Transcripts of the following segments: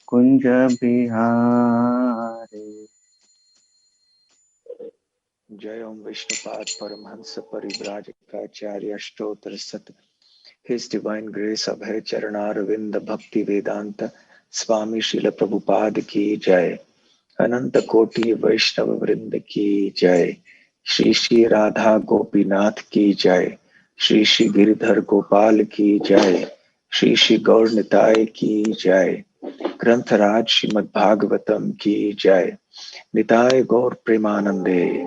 कुंज बिहारी। जय ओम विष्णुपाद परमहंस परिव्राजकाचार्य अष्टोत्तर शत His Divine Grace अभय चरणारविंद भक्ति वेदांत स्वामी श्रील प्रभुपाद की जय। अनंत कोटि वैष्णव वृंद की जय। श्री श्री राधा गोपीनाथ की जय। श्री श्री गिरिधर गोपाल की जय। श्री श्री गौर निताय की जय। ग्रंथराज श्रीमद् भागवतम की जय। निताय गौर प्रेमानंदे।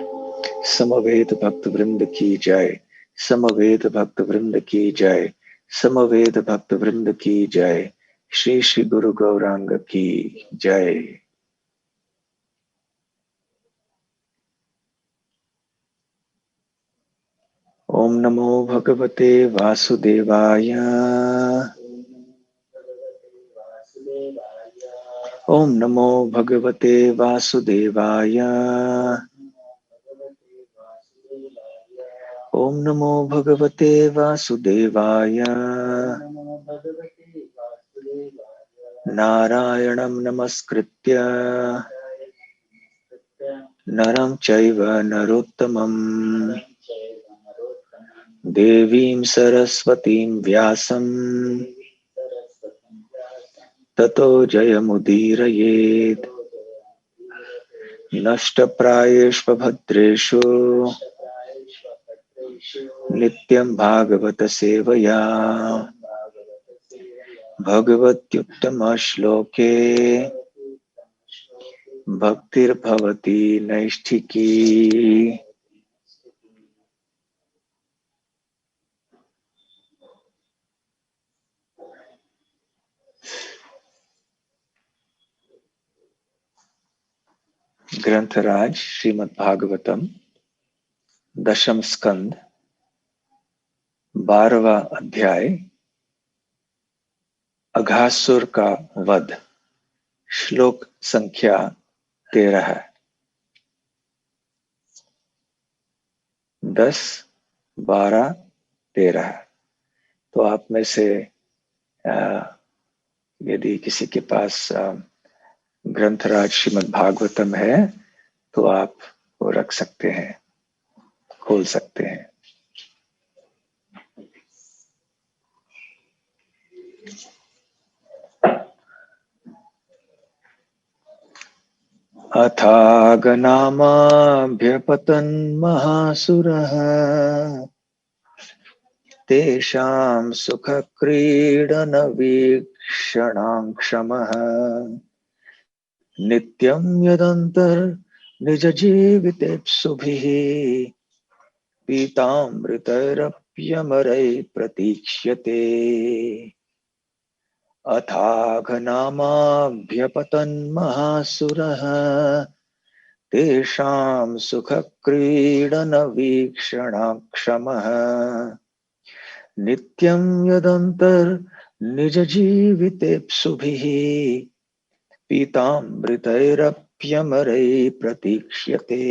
समवेत भक्त वृंद की जय। समवेत भक्त वृंद की जय। समवेत भक्त वृंद की जय। श्री श्री गुरु गौरांग की जय। ओम नमो भगवते वासुदेवाय। ओम नमो भगवते वासुदेवाय। ओम नमो भगवते वासुदेवाय। नारायणं नमस्कृत्य नरं चैव नरोत्तमं देवीं सरस्वतीं व्यासं ततो जयमुदीरयेत्। नष्टप्रायेष्वभद्रेषु नित्यं भागवत सेवया भगवत्युत्तम श्लोके भक्तिर्भवति नैष्ठिकी। ग्रंथराज श्रीमद् भागवतम दशम स्कंद 12वां अध्याय अघासुर का वध। श्लोक संख्या 13। 10, 12, 13। तो आप में से यदि किसी के पास ग्रंथराज श्रीमद् भागवतम है तो आप वो रख सकते हैं, खोल सकते हैं। अथागनामाभ्यपतन् महासुरः तेषां सुखक्रीडनवीक्षणाङ्क्षमः नित्यं यदन्तर्निजजीवितेप्सुभिः पीतामृतैरप्यमरैः प्रतीक्ष्यते। अथाघनामाभ्यपतन् महासुरः तेषां सुखक्रीडनवीक्षणाक्षमः नित्यं यदन्तर्निजजीवितेप्सुभिः पीतामृतैरप्यमरैः प्रतीक्ष्यते।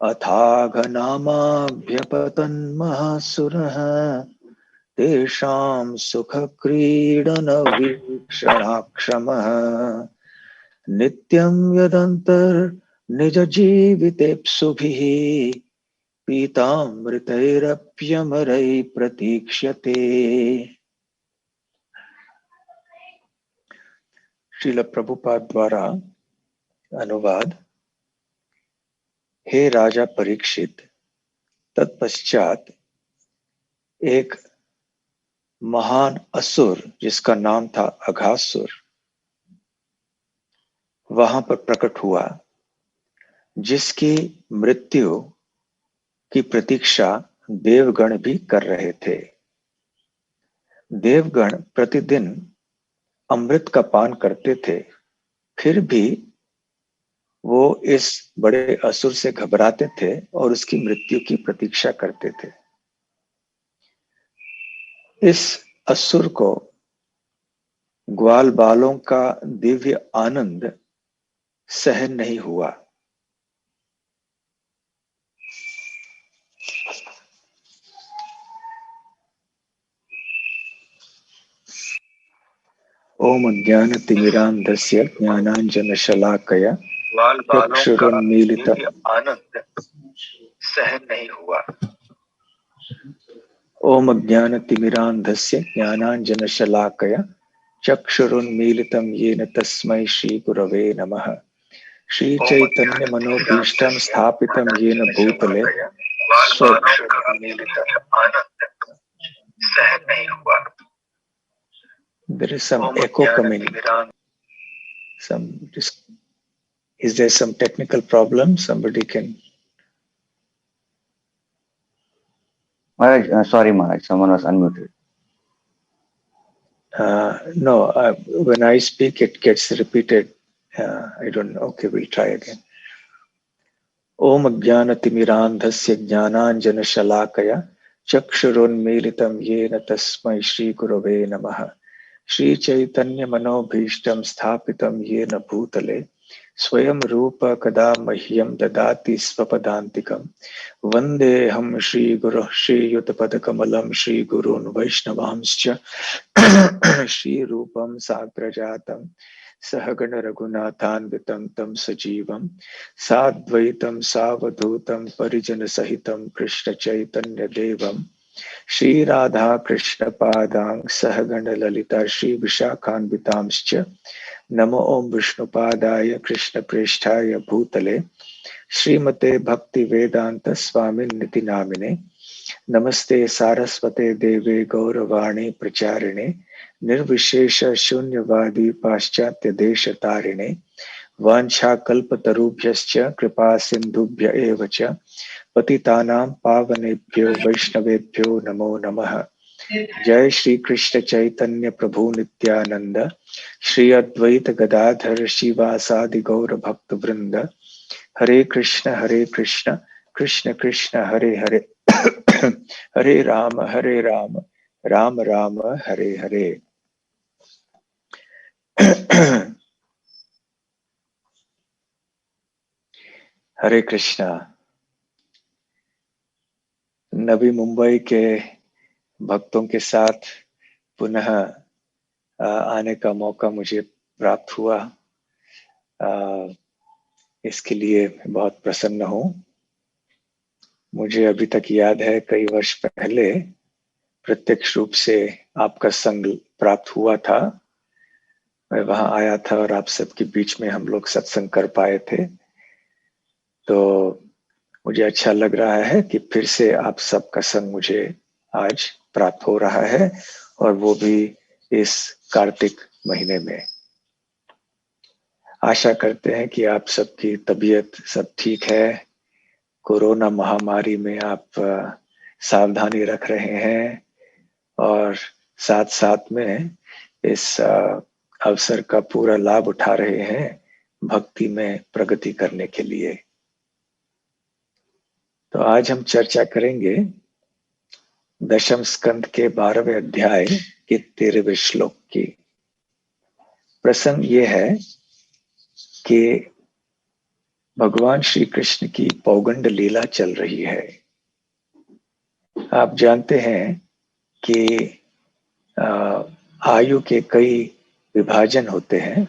अथाघनामाभ्यपतन् महासुरः तेषां सुखक्रीडनवीक्षणाक्षमः नित्यं यदन्तर्निजजीवितेप्सुभिः पीतामृतैरप्यमरैः प्रतीक्ष्यते। श्रील प्रभुपाद द्वारा अनुवाद। हे राजा परीक्षित, तत्पश्चात एक महान असुर जिसका नाम था अघासुर वहां पर प्रकट हुआ, जिसकी मृत्यु की प्रतीक्षा देवगण भी कर रहे थे। देवगण प्रतिदिन अमृत का पान करते थे, फिर भी वो इस बड़े असुर से घबराते थे और उसकी मृत्यु की प्रतीक्षा करते थे। इस असुर को ग्वाल बालों का दिव्य आनंद सहन नहीं हुआ। ओम अज्ञानतिमिरान्धस्य ज्ञानाञ्जनशलाकया चक्षुरुन्मीलितम् आनंद सहन नहीं हुआ। ओम अज्ञानतिमिरान्धस्य ज्ञानाञ्जनशलाकया चक्षुरुन्मीलितं येन तस्मै श्रीगुरवे नमः। श्रीचैतन्यमनोभीष्टं स्थापितं येन भूतले There is some echo coming. Is there some technical problem? Somebody can. Maharaj, sorry Maharaj, someone was unmuted. No, when I speak, it gets repeated. I don't know. Okay, we'll try again. Om Ajnanatimirandhasya Jnananjanashalakaya Chakshurunmilitam Yena Tasmai Shri Gurave Namaha. Shri Chaitanya Manobhishtam Sthapitam Yena Bhutale Swayam Rupa Kada Mahyam Dadati Svapadantikam Vande Ham Shri Guru Shri Yutapadakamalam Shri Gurun Vaishnavamscha Shri Rupam Sagrajatam सहगण रघुनाथान्वितं तं सजीवं साद्वैतं सावधूतं परिजन सहितं कृष्ण चैतन्य देवं श्री राधा कृष्ण पादां सहगण ललिता श्री विशाखान्वितांश्च नमो ओम विष्णुपादाय कृष्ण प्रेष्ठाय भूतले श्रीमते भक्ति वेदांत स्वामिन्निति नामिने नमस्ते सारस्वते देवे गौरवाणी प्रचारिणे निर्विशेष शून्यवादी पाश्चात्य देश तारिणे वांछा कल्पतरुभ्यश्च कृपा सिंधुभ्य एव च पतितानां पावनेभ्यो वैष्णवेभ्यो नमो नमः। जय श्री कृष्ण चैतन्य प्रभु नित्यानंद श्री अद्वैत गदाधर शिवासादि गौर भक्त वृंद हरे कृष्ण कृष्ण कृष्ण हरे हरे हरे राम राम राम हरे हरे। हरे कृष्णा। नवी मुंबई के भक्तों के साथ पुनः आने का मौका मुझे प्राप्त हुआ। इसके लिए मैं बहुत प्रसन्न हूँ। मुझे अभी तक याद है कई वर्ष पहले प्रत्यक्ष रूप से आपका संग प्राप्त हुआ था। मैं वहां आया था और आप सबके बीच में हम लोग सत्संग कर पाए थे। तो मुझे अच्छा लग रहा है कि फिर से आप सबका संग मुझे आज प्राप्त हो रहा है और वो भी इस कार्तिक महीने में। आशा करते हैं कि आप सबकी तबीयत सब ठीक है। कोरोना महामारी में आप सावधानी रख रहे हैं और साथ साथ में इस अवसर का पूरा लाभ उठा रहे हैं भक्ति में प्रगति करने के लिए। तो आज हम चर्चा करेंगे दशम स्कंद के 12वें अध्याय के 13वें श्लोक की। प्रसंग ये है कि भगवान श्री कृष्ण की पौगंड लीला चल रही है। आप जानते हैं कि आयु के कई विभाजन होते हैं।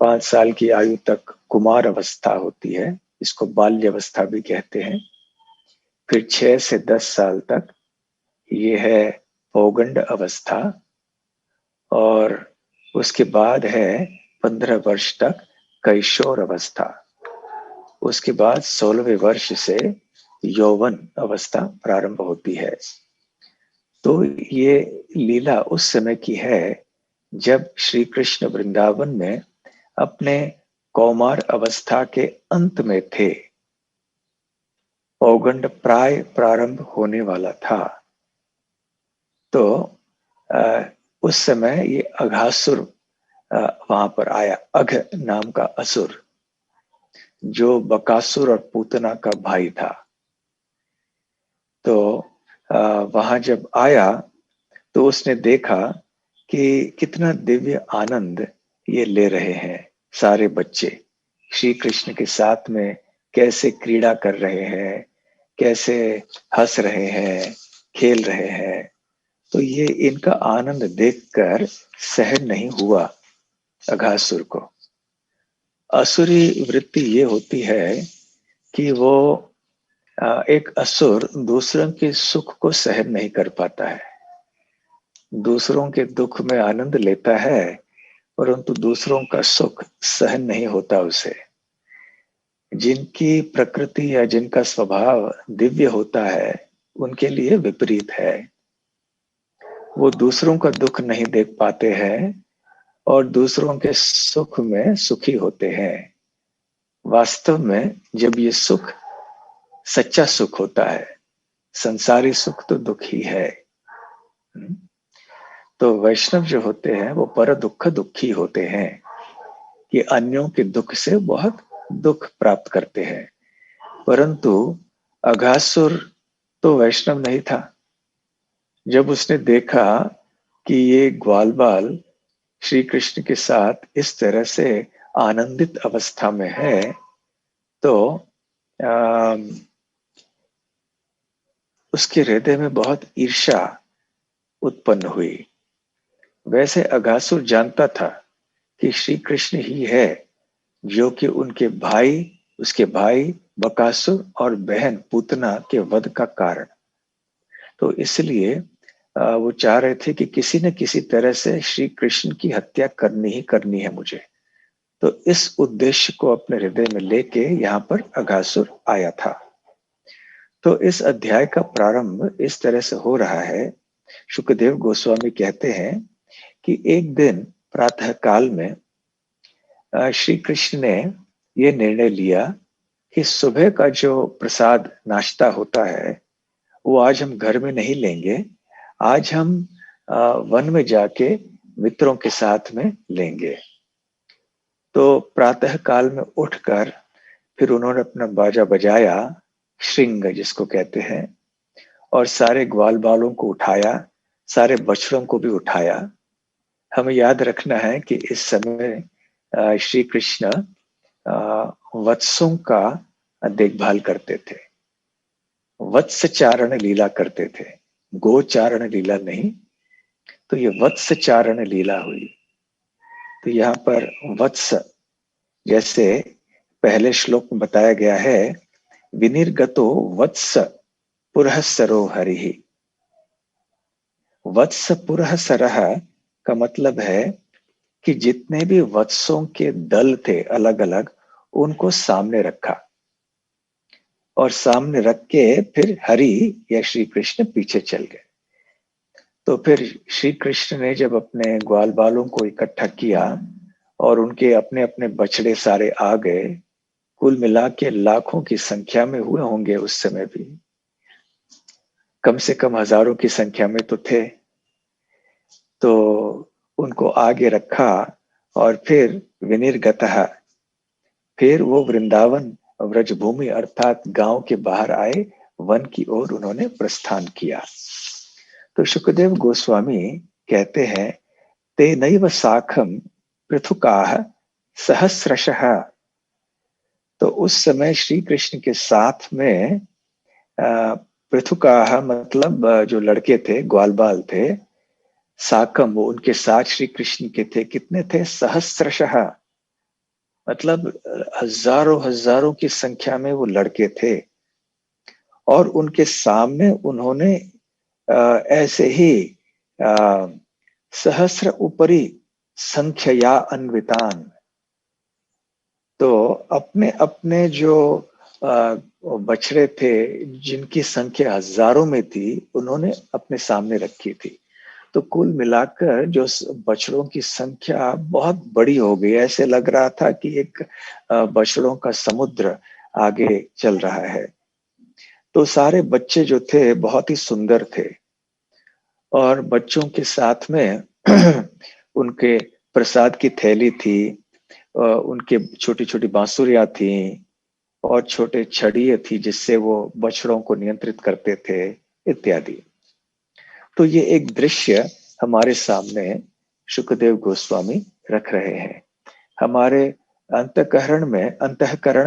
5 साल की आयु तक कुमार अवस्था होती है, इसको बाल्य अवस्था भी कहते हैं। फिर 6 से 10 साल तक ये है पौगंड अवस्था और उसके बाद है 15 वर्ष तक कैशोर अवस्था। उसके बाद 16वें वर्ष से यौवन अवस्था प्रारंभ होती है। तो ये लीला उस समय की है जब श्री कृष्ण वृंदावन में अपने कौमार अवस्था के अंत में थे। पौगंड प्राय प्रारंभ होने वाला था। तो उस समय ये अघासुर वहां पर आया। अघ नाम का असुर जो बकासुर और पूतना का भाई था। तो वहां जब आया तो उसने देखा कि कितना दिव्य आनंद ये ले रहे हैं सारे बच्चे। श्री कृष्ण के साथ में कैसे क्रीड़ा कर रहे हैं, कैसे हंस रहे हैं, खेल रहे हैं। तो ये इनका आनंद देखकर सहन नहीं हुआ अघासुर को। असुरी वृत्ति ये होती है कि वो एक असुर दूसरों के सुख को सहन नहीं कर पाता है, दूसरों के दुख में आनंद लेता है, परंतु दूसरों का सुख सहन नहीं होता उसे। जिनकी प्रकृति या जिनका स्वभाव दिव्य होता है, उनके लिए विपरीत है। वो दूसरों का दुख नहीं देख पाते हैं और दूसरों के सुख में सुखी होते हैं। वास्तव में जब ये सुख सच्चा सुख होता है, संसारी सुख तो दुख ही है। तो वैष्णव जो होते हैं वो पर दुख दुखी होते हैं कि अन्यों के दुख से बहुत दुख प्राप्त करते हैं। परंतु अघासुर तो वैष्णव नहीं था। जब उसने देखा कि ये ग्वाल बाल श्री कृष्ण के साथ इस तरह से आनंदित अवस्था में है, तो उसके हृदय में बहुत ईर्ष्या उत्पन्न हुई। वैसे अघासुर जानता था कि श्री कृष्ण ही है जो कि उसके भाई बकासुर और बहन पूतना के वध का कारण। तो इसलिए वो चाह रहे थे कि किसी न किसी तरह से श्री कृष्ण की हत्या करनी ही करनी है मुझे। तो इस उद्देश्य को अपने हृदय में लेके यहाँ पर अघासुर आया था। तो इस अध्याय का प्रारंभ इस तरह से हो रहा है। शुकदेव गोस्वामी कहते हैं कि एक दिन प्रातः काल में श्री कृष्ण ने ये निर्णय लिया कि सुबह का जो प्रसाद नाश्ता होता है वो आज हम घर में नहीं लेंगे, आज हम वन में जाके मित्रों के साथ में लेंगे। तो प्रातः काल में उठकर फिर उन्होंने अपना बाजा बजाया, श्रृंग जिसको कहते हैं, और सारे ग्वाल बालों को उठाया, सारे बछड़ों को भी उठाया। हमें याद रखना है कि इस समय श्री कृष्ण वत्सों का देखभाल करते थे, वत्स चारण लीला करते थे, गोचारण लीला नहीं। तो ये वत्स चारण लीला हुई। तो यहाँ पर वत्स, जैसे पहले श्लोक में बताया गया है, विनिर्गतो वत्स पुरःसरो हरिः। वत्स पुरःसरः का मतलब है कि जितने भी वत्सों के दल थे अलग अलग, उनको सामने रखा और सामने रख के फिर हरि या श्री कृष्ण पीछे चल गए। तो फिर श्री कृष्ण ने जब अपने ग्वाल बालों को इकट्ठा किया और उनके अपने अपने बछड़े सारे आ गए, कुल मिला के लाखों की संख्या में हुए होंगे उस समय भी, कम से कम हजारों की संख्या में तो थे। तो उनको आगे रखा और फिर विनिर्गतः, फिर वो वृंदावन व्रजभूमि अर्थात गांव के बाहर आए, वन की ओर उन्होंने प्रस्थान किया। तो शुकदेव गोस्वामी कहते हैं, ते नैव साखम पृथुकाः सहस्रशः। तो उस समय श्री कृष्ण के साथ में पृथुकाः मतलब जो लड़के थे, ग्वाल बाल थे, साकम वो उनके साथ श्री कृष्ण के थे। कितने थे? सहस्रशः, मतलब हजारों हजारों की संख्या में वो लड़के थे। और उनके सामने उन्होंने ऐसे ही सहस्र उपरि संख्यया अन्वितान, तो अपने अपने जो बछड़े थे जिनकी संख्या हजारों में थी, उन्होंने अपने सामने रखी थी। तो कुल मिलाकर जो बछड़ों की संख्या बहुत बड़ी हो गई, ऐसे लग रहा था कि एक बछड़ों का समुद्र आगे चल रहा है। तो सारे बच्चे जो थे बहुत ही सुंदर थे और बच्चों के साथ में उनके प्रसाद की थैली थी, उनके छोटी छोटी बांसुरियां थी और छोटे छड़िए थी जिससे वो बछड़ों को नियंत्रित करते थे इत्यादि। तो ये एक दृश्य हमारे सामने शुकदेव गोस्वामी रख रहे हैं। हमारे अंतःकरण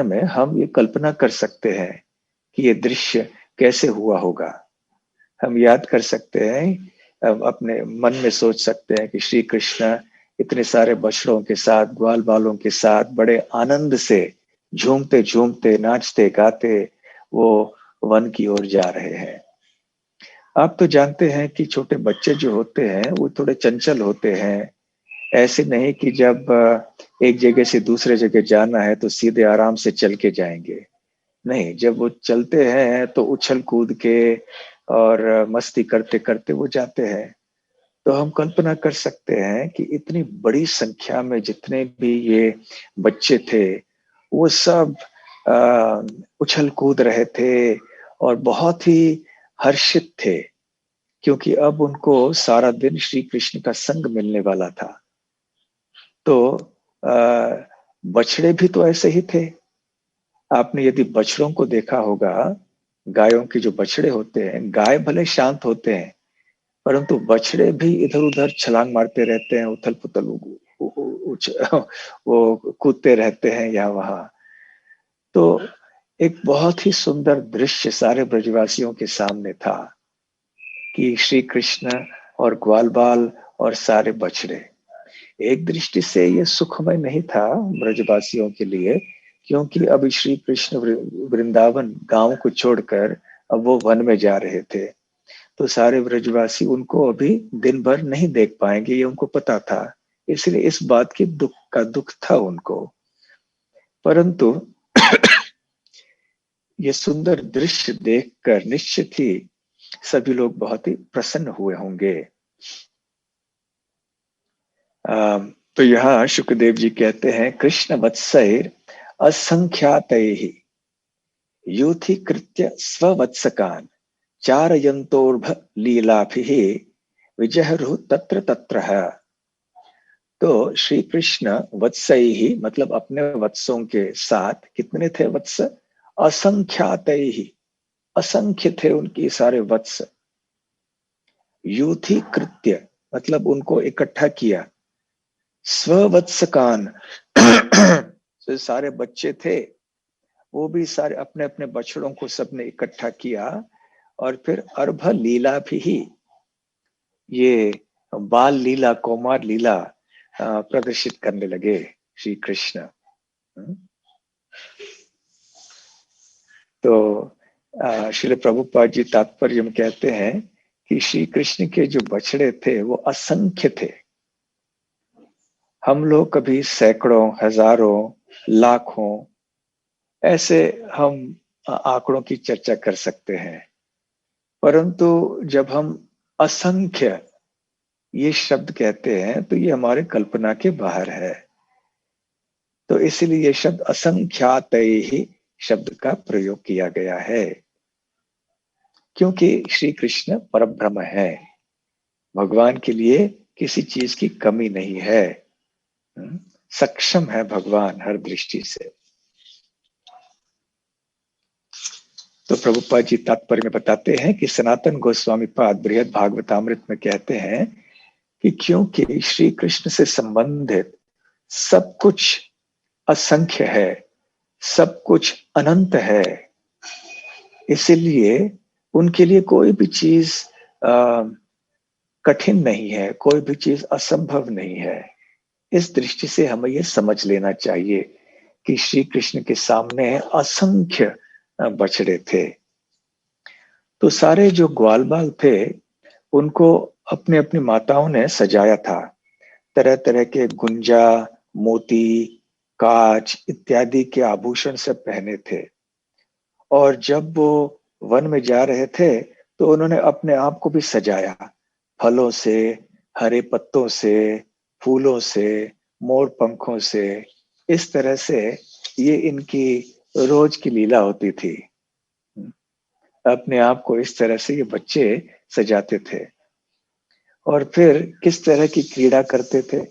में हम ये कल्पना कर सकते हैं कि ये दृश्य कैसे हुआ होगा। हम याद कर सकते हैं अपने मन में सोच सकते हैं कि श्री कृष्ण इतने सारे बछड़ों के साथ, ग्वाल बालों के साथ बड़े आनंद से झूमते झूमते, नाचते गाते वो वन की ओर जा रहे हैं। आप तो जानते हैं कि छोटे बच्चे जो होते हैं वो थोड़े चंचल होते हैं। ऐसे नहीं कि जब एक जगह से दूसरे जगह जाना है तो सीधे आराम से चल के जाएंगे। नहीं, जब वो चलते हैं तो उछल कूद के और मस्ती करते करते वो जाते हैं। तो हम कल्पना कर सकते हैं कि इतनी बड़ी संख्या में जितने भी ये बच्चे थे, वो सब उछल कूद रहे थे और बहुत ही हर्षित थे, क्योंकि अब उनको सारा दिन श्री कृष्ण का संग मिलने वाला था। तो बछड़े भी तो ऐसे ही थे। आपने यदि बछड़ों को देखा होगा, गायों के जो बछड़े होते हैं, गाय भले शांत होते हैं, परंतु बछड़े भी इधर उधर छलांग मारते रहते हैं, उथल पुथल वो कूदते रहते हैं यहाँ वहां। तो एक बहुत ही सुंदर दृश्य सारे ब्रजवासियों के सामने था कि श्री कृष्ण और ग्वाल बाल और सारे बछड़े। एक दृष्टि से ये सुखमय नहीं था ब्रजवासियों के लिए, क्योंकि अब श्री कृष्ण वृंदावन गांव को छोड़कर अब वो वन में जा रहे थे। तो सारे ब्रजवासी उनको अभी दिन भर नहीं देख पाएंगे, ये उनको पता था। इसलिए इस बात की दुख था उनको। परंतु ये सुंदर दृश्य देखकर निश्चित ही सभी लोग बहुत ही प्रसन्न हुए होंगे। तो यहाँ शुकदेव जी कहते हैं, कृष्ण वत्सैर असंख्यातैः यूथीकृत्य स्ववत्सकान् चारयन्तोर्भ लीलाभिः विजहरुः तत्र तत्रः। तो श्री कृष्ण वत्सैः मतलब अपने वत्सों के साथ, कितने थे वत्स? असंख्यातैः, असंख्य थे उनकी सारे वत्स। यूथीकृत्य मतलब उनको इकट्ठा किया। स्ववत्सकान जो सारे बच्चे थे वो भी सारे अपने अपने बछड़ों को सबने इकट्ठा किया और फिर अर्भ लीला भी, ये बाल लीला, कौमार लीला प्रदर्शित करने लगे श्री कृष्ण। तो श्री प्रभुपाद जी तात्पर्य में कहते हैं कि श्री कृष्ण के जो बछड़े थे वो असंख्य थे। हम लोग कभी सैकड़ों, हजारों, लाखों ऐसे हम आंकड़ों की चर्चा कर सकते हैं, परंतु जब हम असंख्य ये शब्द कहते हैं तो ये हमारे कल्पना के बाहर है। तो इसलिए ये शब्द असंख्यातय ही शब्द का प्रयोग किया गया है, क्योंकि श्री कृष्ण परब्रह्म है। भगवान के लिए किसी चीज की कमी नहीं है। सक्षम है भगवान हर दृष्टि से। तो प्रभुपाद जी तात्पर्य में बताते हैं कि सनातन गोस्वामी पाद बृहद भागवतामृत में कहते हैं कि क्योंकि श्री कृष्ण से संबंधित सब कुछ असंख्य है, सब कुछ अनंत है, इसीलिए उनके लिए कोई भी चीज कठिन नहीं है, कोई भी चीज असंभव नहीं है। इस दृष्टि से हमें यह समझ लेना चाहिए कि श्री कृष्ण के सामने असंख्य बछड़े थे। तो सारे जो ग्वाल बाल थे उनको अपने अपनी माताओं ने सजाया था। तरह तरह के गुंजा, मोती, कांच इत्यादि के आभूषण सब पहने थे। और जब वो वन में जा रहे थे तो उन्होंने अपने आप को भी सजाया, फलों से, हरे पत्तों से, फूलों से, मोर पंखों से। इस तरह से ये इनकी रोज की लीला होती थी। अपने आप को इस तरह से ये बच्चे सजाते थे और फिर किस तरह की क्रीड़ा करते थे।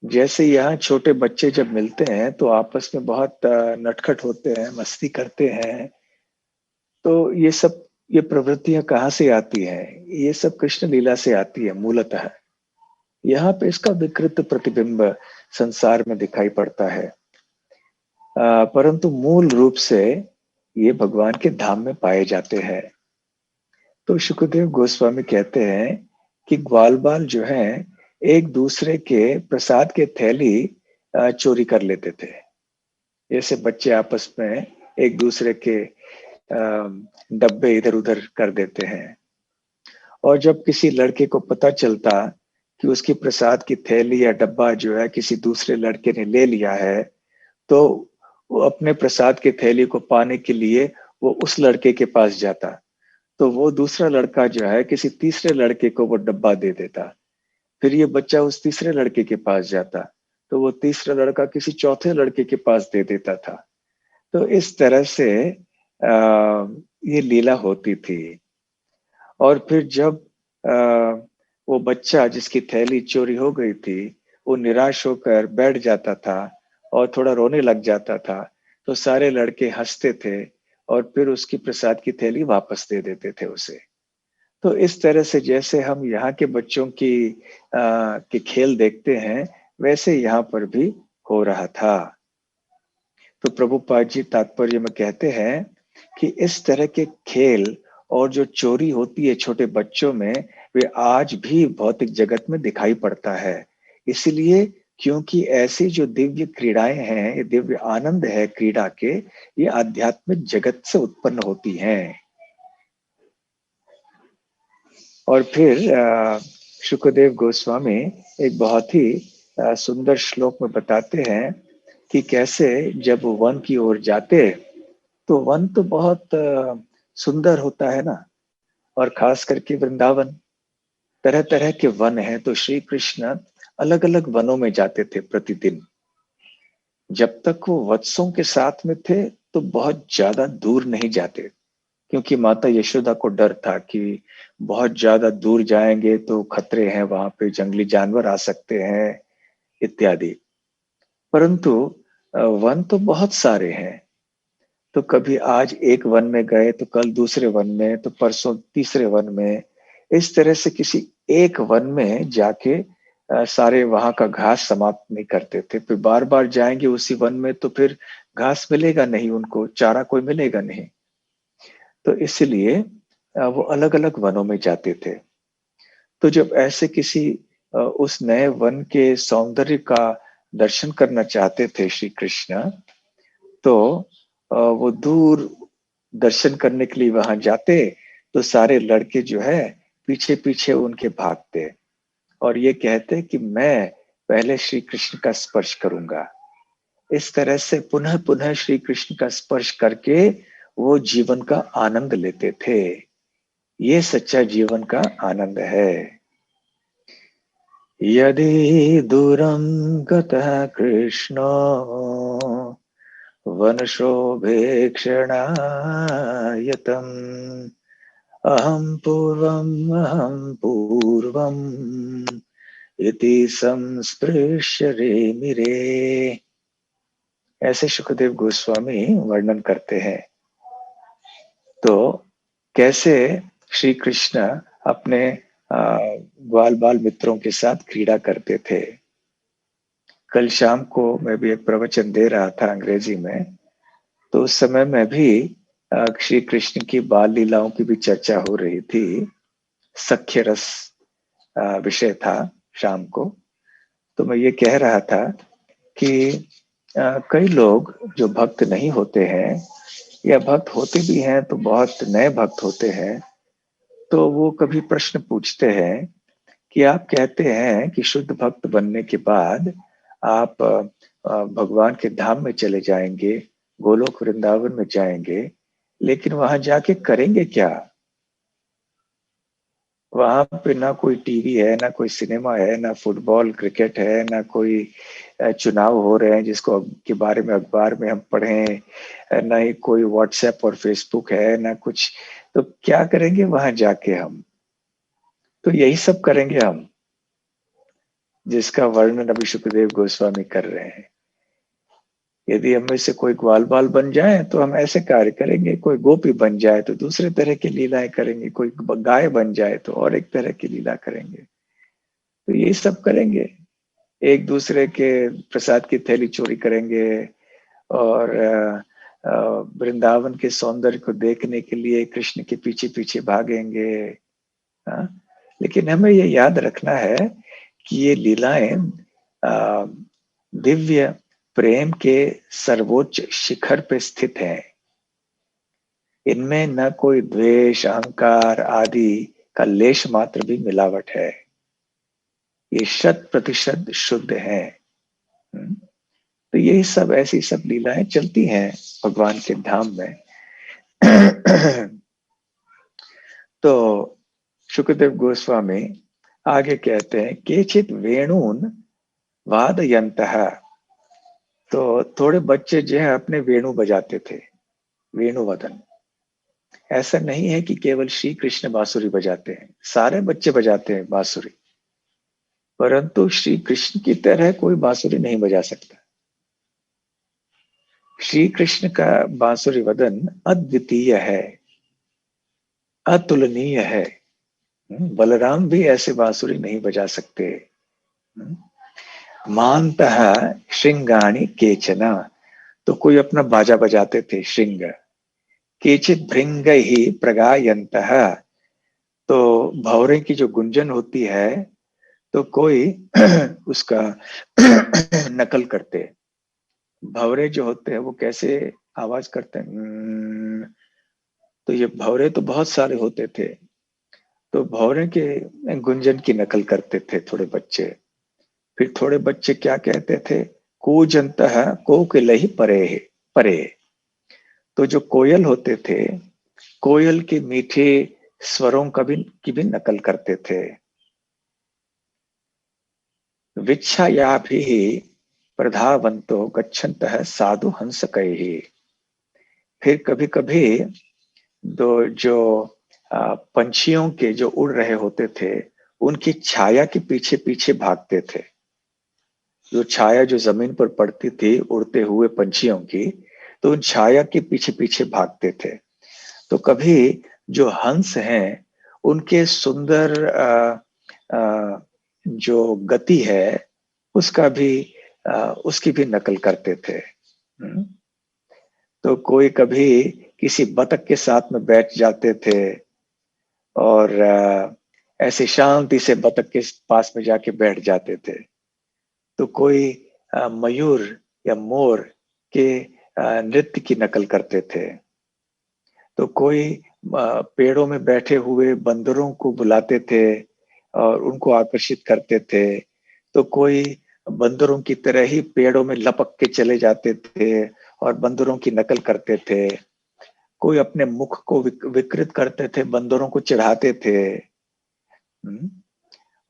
जैसे यहाँ छोटे बच्चे जब मिलते हैं तो आपस में बहुत नटखट होते हैं, मस्ती करते हैं। तो ये प्रवृत्तियां कहाँ से आती हैं? ये सब कृष्ण लीला से आती है मूलतः। यहाँ पे इसका विकृत प्रतिबिंब संसार में दिखाई पड़ता है, परंतु मूल रूप से ये भगवान के धाम में पाए जाते हैं। तो शुकदेव गोस्वामी कहते हैं कि ग्वाल बाल जो है एक दूसरे के प्रसाद के थैली चोरी कर लेते थे। जैसे बच्चे आपस में एक दूसरे के डब्बे इधर उधर कर देते हैं। और जब किसी लड़के को पता चलता कि उसकी प्रसाद की थैली या डब्बा जो है किसी दूसरे लड़के ने ले लिया है, तो वो अपने प्रसाद की थैली को पाने के लिए वो उस लड़के के पास जाता। तो वो दूसरा लड़का जो है किसी तीसरे लड़के को वो डब्बा दे देता। फिर ये बच्चा उस तीसरे लड़के के पास जाता, तो वो तीसरा लड़का किसी चौथे लड़के के पास दे देता था। तो इस तरह से ये लीला होती थी। और फिर जब वो बच्चा जिसकी थैली चोरी हो गई थी, वो निराश होकर बैठ जाता था और थोड़ा रोने लग जाता था, तो सारे लड़के हंसते थे और फिर उसकी प्रसाद की थैली वापस दे देते थे उसे। तो इस तरह से जैसे हम यहाँ के बच्चों के खेल देखते हैं, वैसे यहाँ पर भी हो रहा था। तो प्रभुपाद जी तात्पर्य में कहते हैं कि इस तरह के खेल और जो चोरी होती है छोटे बच्चों में, वे आज भी भौतिक जगत में दिखाई पड़ता है। इसलिए क्योंकि ऐसी जो दिव्य क्रीड़ाएं हैं, ये दिव्य आनंद है क्रीड़ा के, ये आध्यात्मिक जगत से उत्पन्न होती हैं। और फिर शुकदेव गोस्वामी एक बहुत ही सुंदर श्लोक में बताते हैं कि कैसे जब वो वन की ओर जाते, तो वन तो बहुत सुंदर होता है ना, और खास करके वृंदावन, तरह तरह के वन हैं। तो श्री कृष्ण अलग अलग वनों में जाते थे प्रतिदिन। जब तक वो वत्सों के साथ में थे तो बहुत ज्यादा दूर नहीं जाते, क्योंकि माता यशोदा को डर था कि बहुत ज्यादा दूर जाएंगे तो खतरे हैं, वहां पे जंगली जानवर आ सकते हैं इत्यादि। परंतु वन तो बहुत सारे हैं। तो कभी आज एक वन में गए तो कल दूसरे वन में, तो परसों तीसरे वन में। इस तरह से किसी एक वन में जाके सारे वहां का घास समाप्त नहीं करते थे। फिर बार बार जाएंगे उसी वन में तो फिर घास मिलेगा नहीं, उनको चारा कोई मिलेगा नहीं। तो इसलिए वो अलग अलग वनों में जाते थे। तो जब ऐसे किसी उस नए वन के सौंदर्य का दर्शन करना चाहते थे श्री कृष्ण, तो वो दूर दर्शन करने के लिए वहां जाते, तो सारे लड़के जो है पीछे पीछे उनके भागते और ये कहते कि मैं पहले श्री कृष्ण का स्पर्श करूंगा। इस तरह से पुनः पुनः श्री कृष्ण का स्पर्श करके वो जीवन का आनंद लेते थे। ये सच्चा जीवन का आनंद है। यदि दूरं गतः कृष्णो वनशोभेक्षणायतम् अहं पूर्वम् इति संस्पृश्य रेमिरे। ऐसे सुखदेव गोस्वामी वर्णन करते हैं। तो कैसे श्री कृष्ण अपने ग्वाल बाल मित्रों के साथ क्रीड़ा करते थे। कल शाम को मैं भी एक प्रवचन दे रहा था अंग्रेजी में, तो उस समय में भी श्री कृष्ण की बाल लीलाओं की भी चर्चा हो रही थी। सख्य रस विषय था शाम को। तो मैं ये कह रहा था कि कई लोग जो भक्त नहीं होते हैं या भक्त होते भी हैं तो बहुत नए भक्त होते हैं, तो वो कभी प्रश्न पूछते हैं कि आप कहते हैं कि शुद्ध भक्त बनने के बाद आप भगवान के धाम में चले जाएंगे, गोलोक वृंदावन में जाएंगे, लेकिन वहां जाके करेंगे क्या? वहां पे ना कोई टीवी है, ना कोई सिनेमा है, ना फुटबॉल क्रिकेट है, ना कोई चुनाव हो रहे हैं जिसको के बारे में अखबार में हम पढ़ें, ना ही कोई व्हाट्सएप और फेसबुक है, ना कुछ। तो क्या करेंगे वहां जाके हम? तो यही सब करेंगे हम जिसका वर्णन अभी सुखदेव गोस्वामी कर रहे हैं। यदि हम में से कोई ग्वाल बाल बन जाए तो हम ऐसे कार्य करेंगे, कोई गोपी बन जाए तो दूसरे तरह की लीलाएं करेंगे, कोई गाय बन जाए तो और एक तरह की लीला करेंगे। तो ये सब करेंगे, एक दूसरे के प्रसाद की थैली चोरी करेंगे और वृंदावन के सौंदर्य को देखने के लिए कृष्ण के पीछे पीछे भागेंगे। हाँ? लेकिन हमें ये याद रखना है कि ये लीलाएं दिव्य प्रेम के सर्वोच्च शिखर पे स्थित है। इनमें न कोई द्वेष, अहंकार आदि का लेश मात्र भी मिलावट है। ये 100% शुद्ध है। तो यही सब, ऐसी सब लीलाएं चलती हैं भगवान के धाम में। तो शुकदेव गोस्वामी आगे कहते हैं, केचित वेणुन वादयन्तः। तो थोड़े बच्चे जो है अपने वेणु बजाते थे, वेणुवदन। ऐसा नहीं है कि केवल श्री कृष्ण बांसुरी बजाते हैं, सारे बच्चे बजाते हैं बांसुरी, परंतु श्री कृष्ण की तरह कोई बांसुरी नहीं बजा सकता। श्री कृष्ण का बांसुरी वदन अद्वितीय है, अतुलनीय है। बलराम भी ऐसे बांसुरी नहीं बजा सकते। मानतः श्रृंगाणि केचना, तो कोई अपना बाजा बजाते थे श्रृंग। केचित भृंग ही प्रगायन्तः, तो भौरे की जो गुंजन होती है तो कोई उसका नकल करते। भौरे जो होते हैं वो कैसे आवाज करते हैं, तो ये भौरे तो बहुत सारे होते थे, तो भौरे के गुंजन की नकल करते थे थोड़े बच्चे। फिर थोड़े बच्चे क्या कहते थे, कूजंतः कोकिलहि परे परे। तो जो कोयल होते थे, कोयल के मीठे स्वरों की भी नकल करते थे। विच्छायाभिः प्रधावन्तो गच्छन्तः साधु हंसकैः। फिर कभी कभी जो पंछियों के जो उड़ रहे होते थे, उनकी छाया के पीछे पीछे भागते थे। जो छाया जो जमीन पर पड़ती थी उड़ते हुए पंछियों की, तो उन छाया के पीछे पीछे भागते थे। तो कभी जो हंस हैं उनके सुंदर जो गति है उसका भी उसकी भी नकल करते थे। तो कोई कभी किसी बतख के साथ में बैठ जाते थे और ऐसे शांति से बतख के पास में जाके बैठ जाते थे। तो कोई मयूर या मोर के नृत्य की नकल करते थे। तो कोई पेड़ों में बैठे हुए बंदरों को बुलाते थे और उनको आकर्षित करते थे। तो कोई बंदरों की तरह ही पेड़ों में लपक के चले जाते थे और बंदरों की नकल करते थे। कोई अपने मुख को विकृत करते थे, बंदरों को चढ़ाते थे।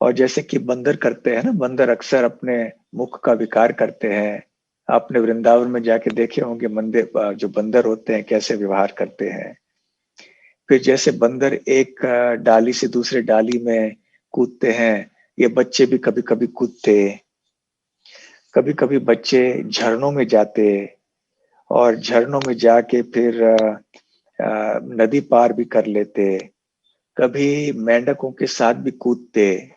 और जैसे कि बंदर करते हैं ना, बंदर अक्सर अपने मुख का विकार करते हैं। आपने वृंदावन में जाके देखे होंगे मंदिर, जो बंदर होते हैं कैसे व्यवहार करते हैं। फिर जैसे बंदर एक डाली से दूसरे डाली में कूदते हैं, ये बच्चे भी कभी कभी कूदते। कभी कभी बच्चे झरनों में जाते और झरनों में जाके फिर नदी पार भी कर लेते। कभी मेंढकों के साथ भी कूदते।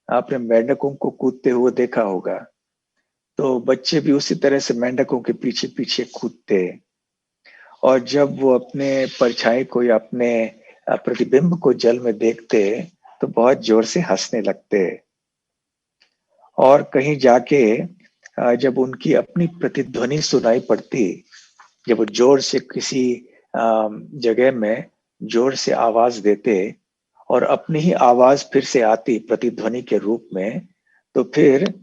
आपने मेंढकों को कूदते हुए देखा होगा। तो बच्चे भी उसी तरह से मेंढकों के पीछे पीछे कूदते। और जब वो अपने परछाई को या अपने प्रतिबिंब को जल में देखते तो बहुत जोर से हंसने लगते। और कहीं जाके जब उनकी अपनी प्रतिध्वनि सुनाई पड़ती, जब वो जोर से किसी जगह में जोर से आवाज देते और अपनी ही आवाज फिर से आती प्रतिध्वनि के रूप में, तो फिर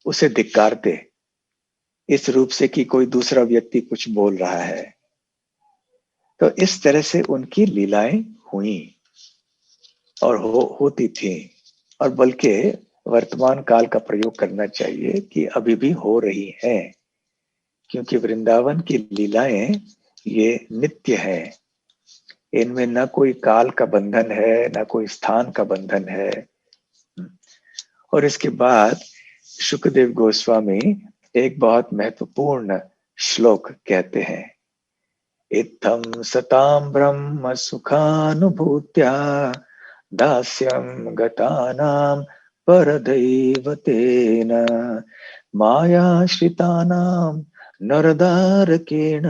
उसे धिक्कारते इस रूप से कि कोई दूसरा व्यक्ति कुछ बोल रहा है। तो इस तरह से उनकी लीलाएं हुई और होती थी। और बल्कि वर्तमान काल का प्रयोग करना चाहिए कि अभी भी हो रही हैं, क्योंकि वृंदावन की लीलाएं ये नित्य है। इनमें न कोई काल का बंधन है, न कोई स्थान का बंधन है। और इसके बाद शुकदेव गोस्वामी एक बहुत महत्वपूर्ण श्लोक कहते हैं, इत्थं सतां ब्रह्म सुखानुभूत्या दास्यं गतानां परदैवतेन मायाश्रितानां नरदारकेण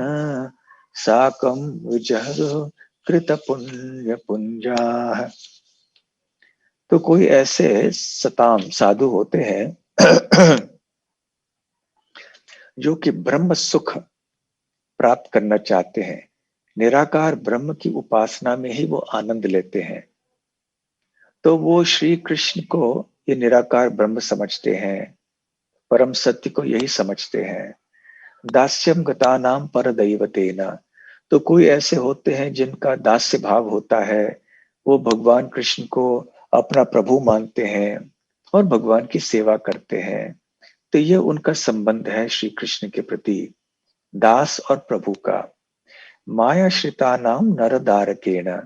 साकं विजहरो कृत पुण्य पुंजाः। तो कोई ऐसे सताम साधु होते हैं जो कि ब्रह्म सुख प्राप्त करना चाहते हैं, निराकार ब्रह्म की उपासना में ही वो आनंद लेते हैं। तो वो श्री कृष्ण को ये निराकार ब्रह्म समझते हैं, परम सत्य को यही समझते हैं। दास्यम गता नाम पर दैवतेन। तो कोई ऐसे होते हैं जिनका दास्य भाव होता है, वो भगवान कृष्ण को अपना प्रभु मानते हैं और भगवान की सेवा करते हैं। तो ये उनका संबंध है श्री कृष्ण के प्रति, दास और प्रभु का। माया श्रिता नाम नरदारकेण,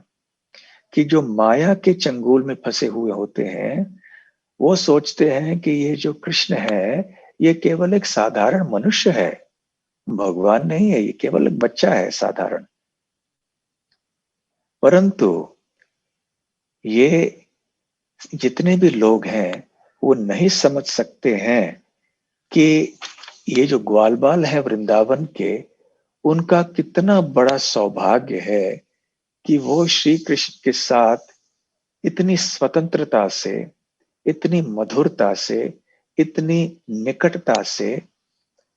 कि जो माया के चंगुल में फंसे हुए होते हैं, वो सोचते हैं कि ये जो कृष्ण है ये केवल एक साधारण मनुष्य है, भगवान नहीं है, ये केवल एक बच्चा है साधारण। परंतु ये जितने भी लोग हैं वो नहीं समझ सकते हैं कि ये जो ग्वाल बाल है वृंदावन के, उनका कितना बड़ा सौभाग्य है कि वो श्री कृष्ण के साथ इतनी स्वतंत्रता से, इतनी मधुरता से, इतनी निकटता से,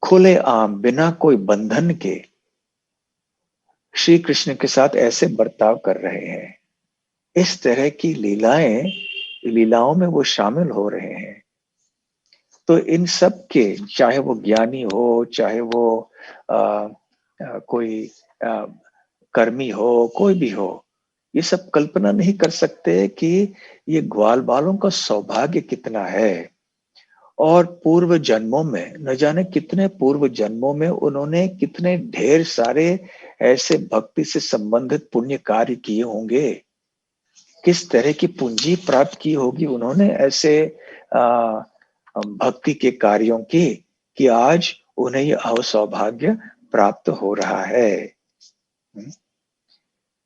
खुले आम बिना कोई बंधन के श्री कृष्ण के साथ ऐसे बर्ताव कर रहे हैं। इस तरह की लीलाओं में वो शामिल हो रहे हैं। तो इन सब के, चाहे वो ज्ञानी हो, चाहे वो कोई आ, कर्मी हो, कोई भी हो, ये सब कल्पना नहीं कर सकते कि ये ग्वाल बालों का सौभाग्य कितना है। और पूर्व जन्मों में, न जाने कितने पूर्व जन्मों में उन्होंने कितने ढेर सारे ऐसे भक्ति से संबंधित पुण्य कार्य किए होंगे, किस तरह की पूंजी प्राप्त की होगी उन्होंने ऐसे भक्ति के कार्यों की, कि आज उन्हें यह सौभाग्य प्राप्त हो रहा है।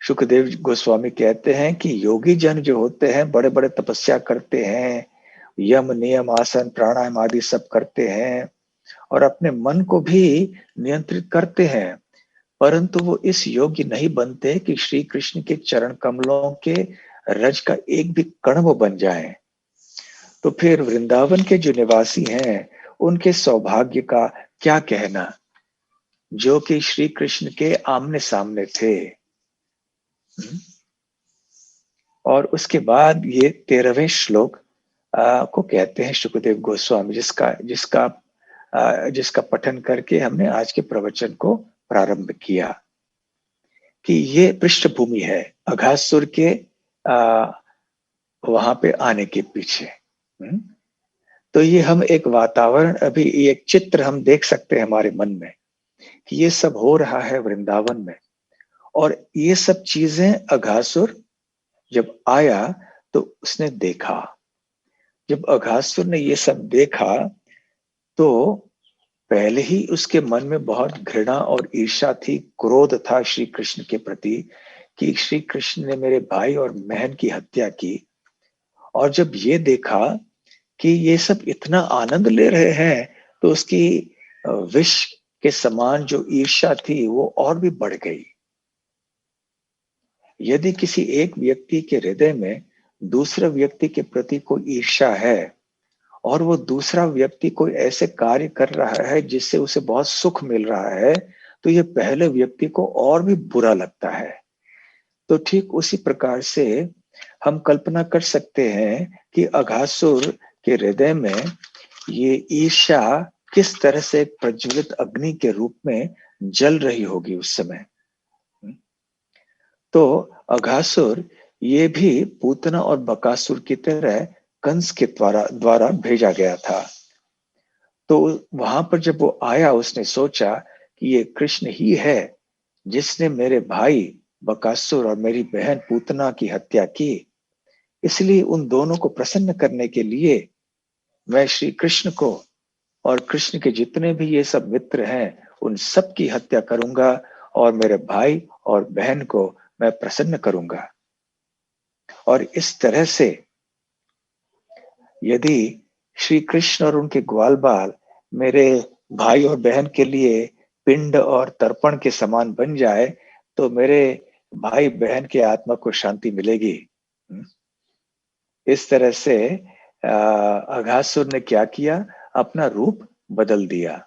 सुखदेव गोस्वामी कहते हैं कि योगी जन जो होते हैं बड़े बड़े तपस्या करते हैं, यम नियम आसन प्राणायाम आदि सब करते हैं और अपने मन को भी नियंत्रित करते हैं, परंतु वो इस योग्य नहीं बनते कि श्री कृष्ण के चरण कमलों के रज का एक भी कण वो बन जाए। तो फिर वृंदावन के जो निवासी हैं उनके सौभाग्य का क्या कहना, जो कि श्री कृष्ण के आमने सामने थे। और उसके बाद ये 13वें श्लोक को कहते हैं सुखदेव गोस्वामी, जिसका पठन करके हमने आज के प्रवचन को प्रारंभ किया, कि ये पृष्ठभूमि है अघासुर के वहां पे आने के पीछे। तो ये हम एक वातावरण, अभी एक चित्र हम देख सकते हैं हमारे मन में कि ये सब हो रहा है वृंदावन में। और ये सब चीजें अघासुर जब आया तो उसने देखा। जब अघासुर ने ये सब देखा तो पहले ही उसके मन में बहुत घृणा और ईर्ष्या थी, क्रोध था श्री कृष्ण के प्रति, कि श्री कृष्ण ने मेरे भाई और बहन की हत्या की। और जब ये देखा कि ये सब इतना आनंद ले रहे हैं, तो उसकी विष के समान जो ईर्ष्या थी वो और भी बढ़ गई। यदि किसी एक व्यक्ति के हृदय में दूसरे व्यक्ति के प्रति कोई ईर्ष्या है और वो दूसरा व्यक्ति कोई ऐसे कार्य कर रहा है जिससे उसे बहुत सुख मिल रहा है, तो ये पहले व्यक्ति को और भी बुरा लगता है। तो ठीक उसी प्रकार से हम कल्पना कर सकते हैं कि अघासुर के हृदय में ये ईर्ष्या किस तरह से एक प्रज्वलित अग्नि के रूप में जल रही होगी उस समय। तो अघासुर ये भी पूतना और बकासुर की तरह कंस के द्वारा भेजा गया था। तो वहां पर जब वो आया, उसने सोचा कि ये कृष्ण ही है जिसने मेरे भाई बकासुर और मेरी बहन पूतना की हत्या की। इसलिए उन दोनों को प्रसन्न करने के लिए मैं श्री कृष्ण को और कृष्ण के जितने भी ये सब मित्र हैं उन सब की हत्या करूंगा और मेरे भाई और बहन को मैं प्रसन्न करूंगा। और इस तरह से यदि श्री कृष्ण और उनके ग्वाल बाल मेरे भाई और बहन के लिए पिंड और तर्पण के समान बन जाए तो मेरे भाई बहन की आत्मा को शांति मिलेगी। इस तरह से अघासुर ने क्या किया, अपना रूप बदल दिया।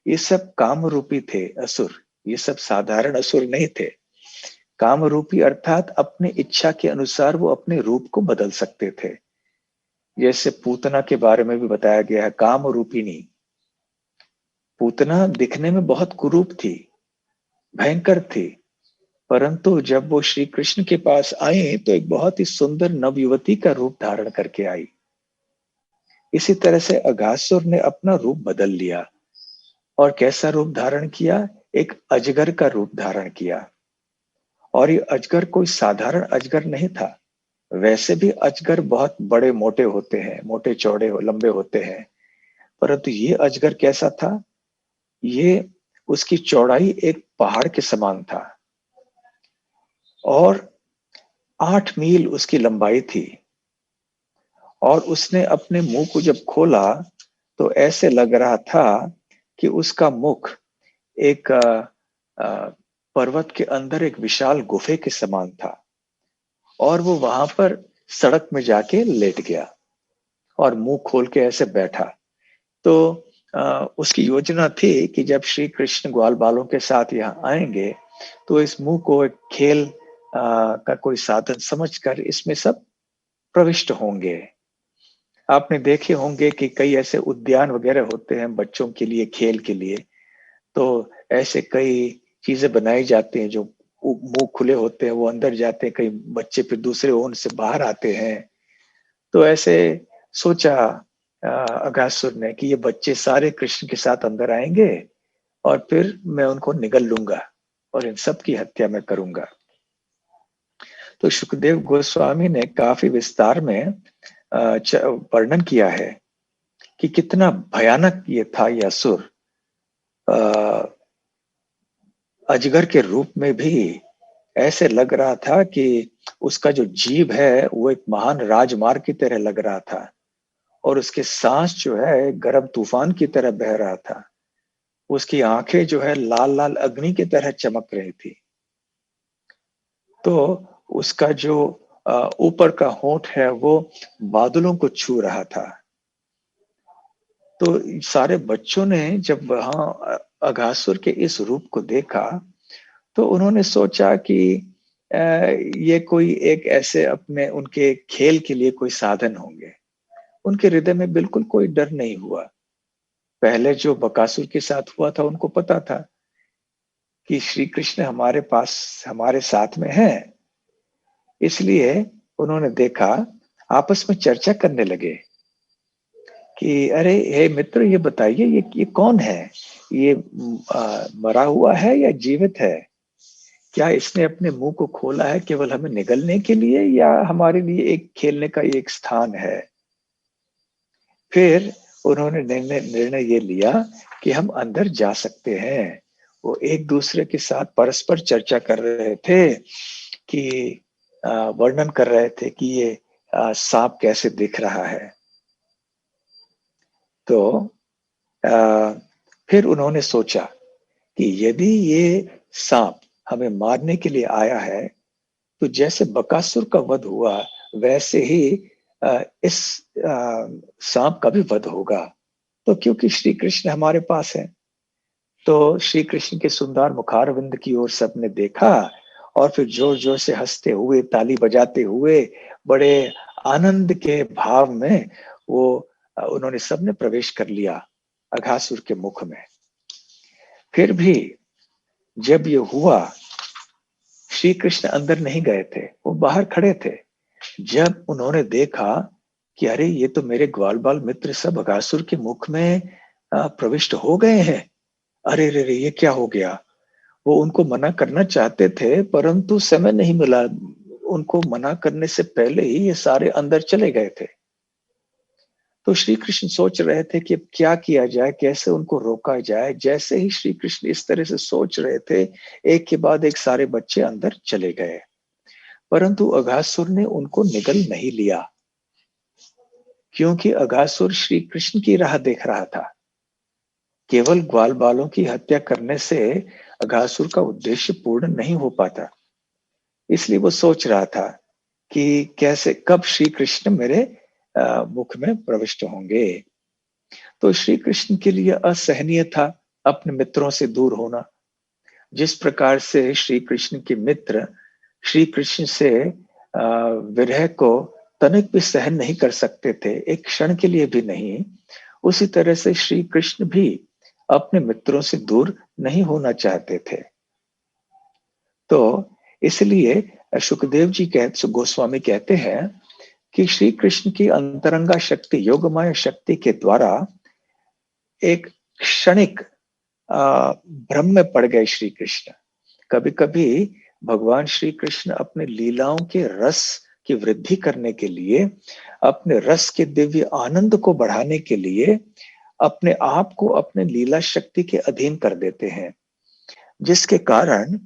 ये सब काम रूपी थे असुर, ये सब साधारण असुर नहीं थे। काम रूपी अर्थात अपनी इच्छा के अनुसार वो अपने रूप को बदल सकते थे। जैसे पूतना के बारे में भी बताया गया है, काम रूपिणी। पूतना दिखने में बहुत कुरूप थी, भयंकर थी, परंतु जब वो श्री कृष्ण के पास आई तो एक बहुत ही सुंदर नवयुवती का रूप धारण करके आई। इसी तरह से अघासुर ने अपना रूप बदल लिया। और कैसा रूप धारण किया, एक अजगर का रूप धारण किया। और ये अजगर कोई साधारण अजगर नहीं था। वैसे भी अजगर बहुत बड़े मोटे होते हैं, मोटे चौड़े लंबे होते हैं, परंतु ये अजगर कैसा था, ये उसकी चौड़ाई एक पहाड़ के समान था और 8 मील उसकी लंबाई थी। और उसने अपने मुंह को जब खोला तो ऐसे लग रहा था कि उसका मुख एक पर्वत के अंदर एक विशाल गुफे के समान था। और वो वहां पर सड़क में जाके लेट गया और मुंह खोल के ऐसे बैठा। तो उसकी योजना थी कि जब श्री कृष्ण ग्वाल बालों के साथ यहाँ आएंगे तो इस मुंह को एक खेल का कोई साधन समझकर इसमें सब प्रविष्ट होंगे। आपने देखे होंगे कि कई ऐसे उद्यान वगैरह होते हैं बच्चों के लिए, खेल के लिए। तो ऐसे कई चीजें बनाई जाती हैं जो मुंह खुले होते हैं, वो अंदर जाते हैं, कई बच्चे फिर दूसरे ओर से बाहर आते हैं। तो ऐसे सोचा अगासुर ने कि ये बच्चे सारे कृष्ण के साथ अंदर आएंगे और फिर मैं उनको निगल लूंगा और इन सब की हत्या मैं करूंगा। तो सुखदेव गोस्वामी ने काफी विस्तार में वर्णन किया है कि कितना भयानक ये था, यह असुर अजगर के रूप में भी ऐसे लग रहा था कि उसका जो जीव है वो एक महान राजमार्ग की तरह लग रहा था और उसके सांस जो है गर्म तूफान की तरह बह रहा था। उसकी आंखें जो है लाल लाल अग्नि की तरह चमक रही थी। तो उसका जो ऊपर का होंठ है वो बादलों को छू रहा था। तो सारे बच्चों ने जब वहां अघासुर के इस रूप को देखा तो उन्होंने सोचा कि ये कोई एक ऐसे अपने उनके खेल के लिए कोई साधन होंगे। उनके हृदय में बिल्कुल कोई डर नहीं हुआ। पहले जो बकासुर के साथ हुआ था उनको पता था कि श्री कृष्ण हमारे पास हमारे साथ में है। इसलिए उन्होंने देखा, आपस में चर्चा करने लगे कि अरे हे मित्र, ये बताइए ये कौन है, ये मरा हुआ है या जीवित है? क्या इसने अपने मुंह को खोला है केवल हमें निगलने के लिए या हमारे लिए एक खेलने का एक स्थान है? फिर उन्होंने निर्णय ये लिया कि हम अंदर जा सकते हैं। वो एक दूसरे के साथ परस्पर चर्चा कर रहे थे कि वर्णन कर रहे थे कि ये सांप कैसे दिख रहा है। तो फिर उन्होंने सोचा कि यदि ये सांप हमें मारने के लिए आया है तो जैसे बकासुर का वध हुआ वैसे ही इस सांप का भी वध होगा। तो क्योंकि श्री कृष्ण हमारे पास है, तो श्री कृष्ण के सुंदर मुखारविंद की ओर सबने देखा और फिर जोर जोर से हंसते हुए, ताली बजाते हुए, बड़े आनंद के भाव में वो उन्होंने सबने प्रवेश कर लिया अघासुर के मुख में। फिर भी जब ये हुआ, श्री कृष्ण अंदर नहीं गए थे, वो बाहर खड़े थे। जब उन्होंने देखा कि अरे ये तो मेरे ग्वाल बाल मित्र सब अघासुर के मुख में प्रविष्ट हो गए हैं, अरे रे रे ये क्या हो गया। वो उनको मना करना चाहते थे परंतु समय नहीं मिला। उनको मना करने से पहले ही ये सारे अंदर चले गए थे। तो श्री कृष्ण सोच रहे थे कि अब क्या किया जाए, कैसे उनको रोका जाए। जैसे ही श्री कृष्ण इस तरह से सोच रहे थे, एक के बाद एक सारे बच्चे अंदर चले गए, परंतु अघासुर ने उनको निगल नहीं लिया, क्योंकि अघासुर श्री कृष्ण की राह देख रहा था केवल ग्वाल बालों की हत्या करने से अघासुर का उद्देश्य पूर्ण नहीं हो पाता। इसलिए वो सोच रहा था कि कैसे कब श्री कृष्ण मेरे मुख में प्रविष्ट होंगे। तो श्री कृष्ण के लिए असहनीय था अपने मित्रों से दूर होना। जिस प्रकार से श्री कृष्ण के मित्र श्री कृष्ण से विरह को तनिक भी सहन नहीं कर सकते थे, एक क्षण के लिए भी नहीं, उसी तरह से श्री कृष्ण भी अपने मित्रों से दूर नहीं होना चाहते थे। तो इसलिए सुखदेव जी गोस्वामी कहते हैं कि श्री कृष्ण की अंतरंगा शक्ति योगमाया शक्ति के द्वारा एक क्षणिक भ्रम में पड़ गए श्री कृष्ण। कभी कभी भगवान श्री कृष्ण अपने लीलाओं के रस की वृद्धि करने के लिए, अपने रस के दिव्य आनंद को बढ़ाने के लिए अपने आप को अपने लीला शक्ति के अधीन कर देते हैं, जिसके कारण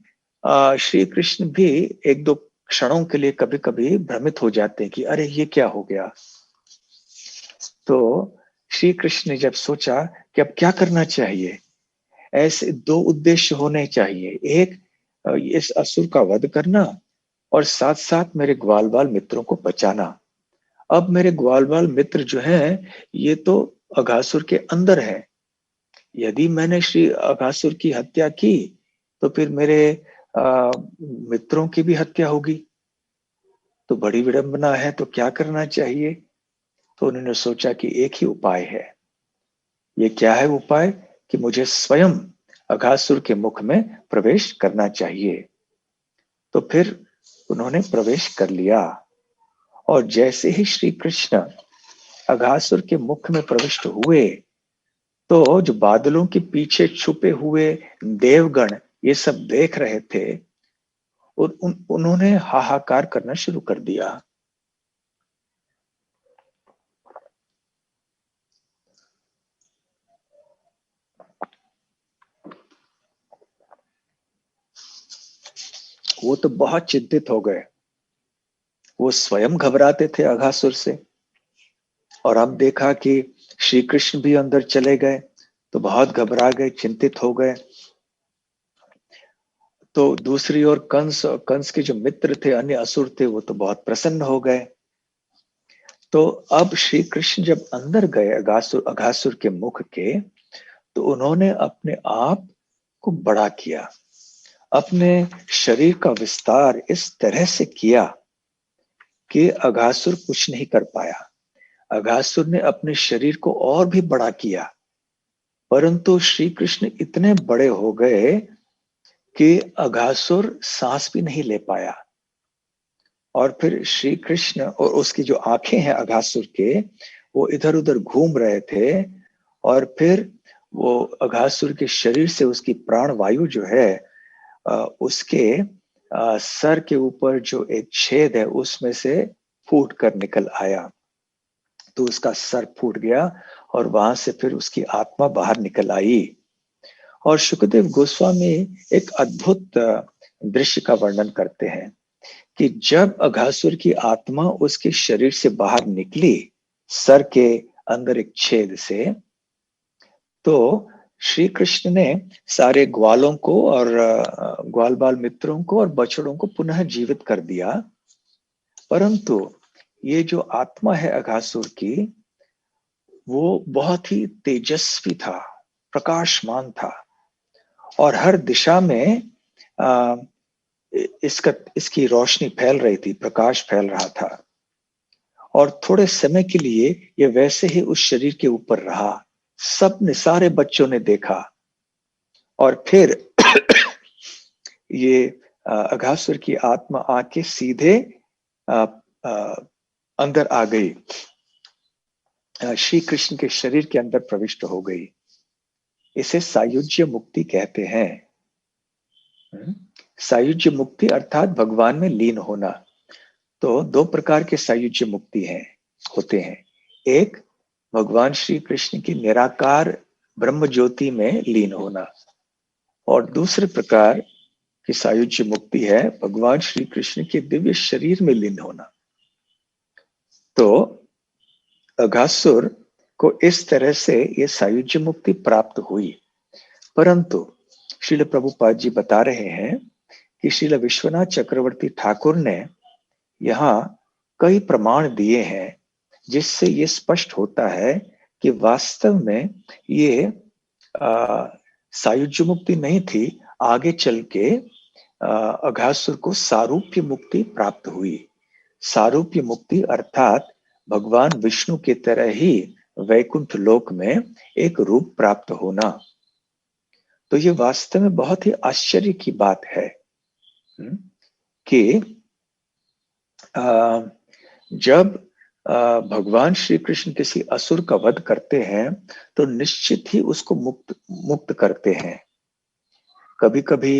श्री कृष्ण भी एक दो क्षणों के लिए कभी कभी भ्रमित हो जाते हैं कि अरे ये क्या हो गया। तो श्री कृष्ण ने जब सोचा कि अब क्या करना चाहिए, ऐसे दो उद्देश्य होने चाहिए, एक इस असुर का वध करना और साथ साथ मेरे ग्वाल बाल मित्रों को बचाना। अब मेरे ग्वाल बाल मित्र जो हैं ये तो अघासुर के अंदर है, यदि मैंने श्री अघासुर की हत्या की तो फिर मेरे मित्रों की भी हत्या होगी, तो बड़ी विडंबना है। तो क्या करना चाहिए? तो उन्होंने सोचा कि एक ही उपाय है। ये क्या है उपाय? कि मुझे स्वयं अघासुर के मुख में प्रवेश करना चाहिए। तो फिर उन्होंने प्रवेश कर लिया और जैसे ही श्री कृष्ण अघासुर के मुख में प्रविष्ट हुए तो जो बादलों के पीछे छुपे हुए देवगण ये सब देख रहे थे और उन्होंने हाहाकार करना शुरू कर दिया। वो तो बहुत चिंतित हो गए, वो स्वयं घबराते थे अघासुर से, और अब देखा कि श्री कृष्ण भी अंदर चले गए तो बहुत घबरा गए, चिंतित हो गए। तो दूसरी ओर कंस के जो मित्र थे, अन्य असुर थे, वो तो बहुत प्रसन्न हो गए। तो अब श्री कृष्ण जब अंदर गए अघासुर अघासुर के मुख के, तो उन्होंने अपने आप को बड़ा किया, अपने शरीर का विस्तार इस तरह से किया कि अघासुर कुछ नहीं कर पाया। अघासुर ने अपने शरीर को और भी बड़ा किया, परंतु श्री कृष्ण इतने बड़े हो गए कि अघासुर सांस भी नहीं ले पाया। और फिर श्री कृष्ण और उसकी जो आंखें हैं अघासुर के, वो इधर उधर घूम रहे थे, और फिर वो अघासुर के शरीर से उसकी प्राण वायु जो है उसके सर के ऊपर जो एक छेद है उसमें से फूट कर निकल आया। तो उसका सर फूट गया और वहां से फिर उसकी आत्मा बाहर निकल आई। और सुखदेव गोस्वामी एक अद्भुत दृश्य का वर्णन करते हैं कि जब अघासुर की आत्मा उसके शरीर से बाहर निकली सर के अंदर एक छेद से, तो श्री कृष्ण ने सारे ग्वालों को और ग्वाल बाल मित्रों को और बछड़ों को पुनः जीवित कर दिया। परंतु ये जो आत्मा है अघासुर की, वो बहुत ही तेजस्वी था, प्रकाशमान था, और हर दिशा में आ, इसकी रोशनी फैल रही थी, प्रकाश फैल रहा था। और थोड़े समय के लिए ये वैसे ही उस शरीर के ऊपर रहा। सबने, सारे बच्चों ने देखा, और फिर ये अघासुर की आत्मा आके सीधे अंदर आ गई, श्री कृष्ण के शरीर के अंदर प्रविष्ट हो गई। इसे सायुज्य मुक्ति कहते हैं। सायुज्य मुक्ति अर्थात भगवान में लीन होना। तो दो प्रकार के सायुज्य मुक्ति होते हैं। एक, भगवान श्री कृष्ण की निराकार ब्रह्म ज्योति में लीन होना, और दूसरे प्रकार की सायुज्य मुक्ति है भगवान श्री कृष्ण के दिव्य शरीर में लीन होना। तो अघासुर को इस तरह से ये सायुज्य मुक्ति प्राप्त हुई। परंतु श्रील प्रभुपाद जी बता रहे हैं कि श्रील विश्वनाथ चक्रवर्ती ठाकुर ने यहाँ कई प्रमाण दिए हैं जिससे ये स्पष्ट होता है कि वास्तव में ये सायुज्य मुक्ति नहीं थी, आगे चल के अघासुर को सारूप्य मुक्ति प्राप्त हुई। सारूप्य मुक्ति अर्थात भगवान विष्णु की तरह ही वैकुंठ लोक में एक रूप प्राप्त होना। तो ये वास्तव में बहुत ही आश्चर्य की बात है कि जब भगवान श्री कृष्ण किसी असुर का वध करते हैं तो निश्चित ही उसको मुक्त करते हैं। कभी कभी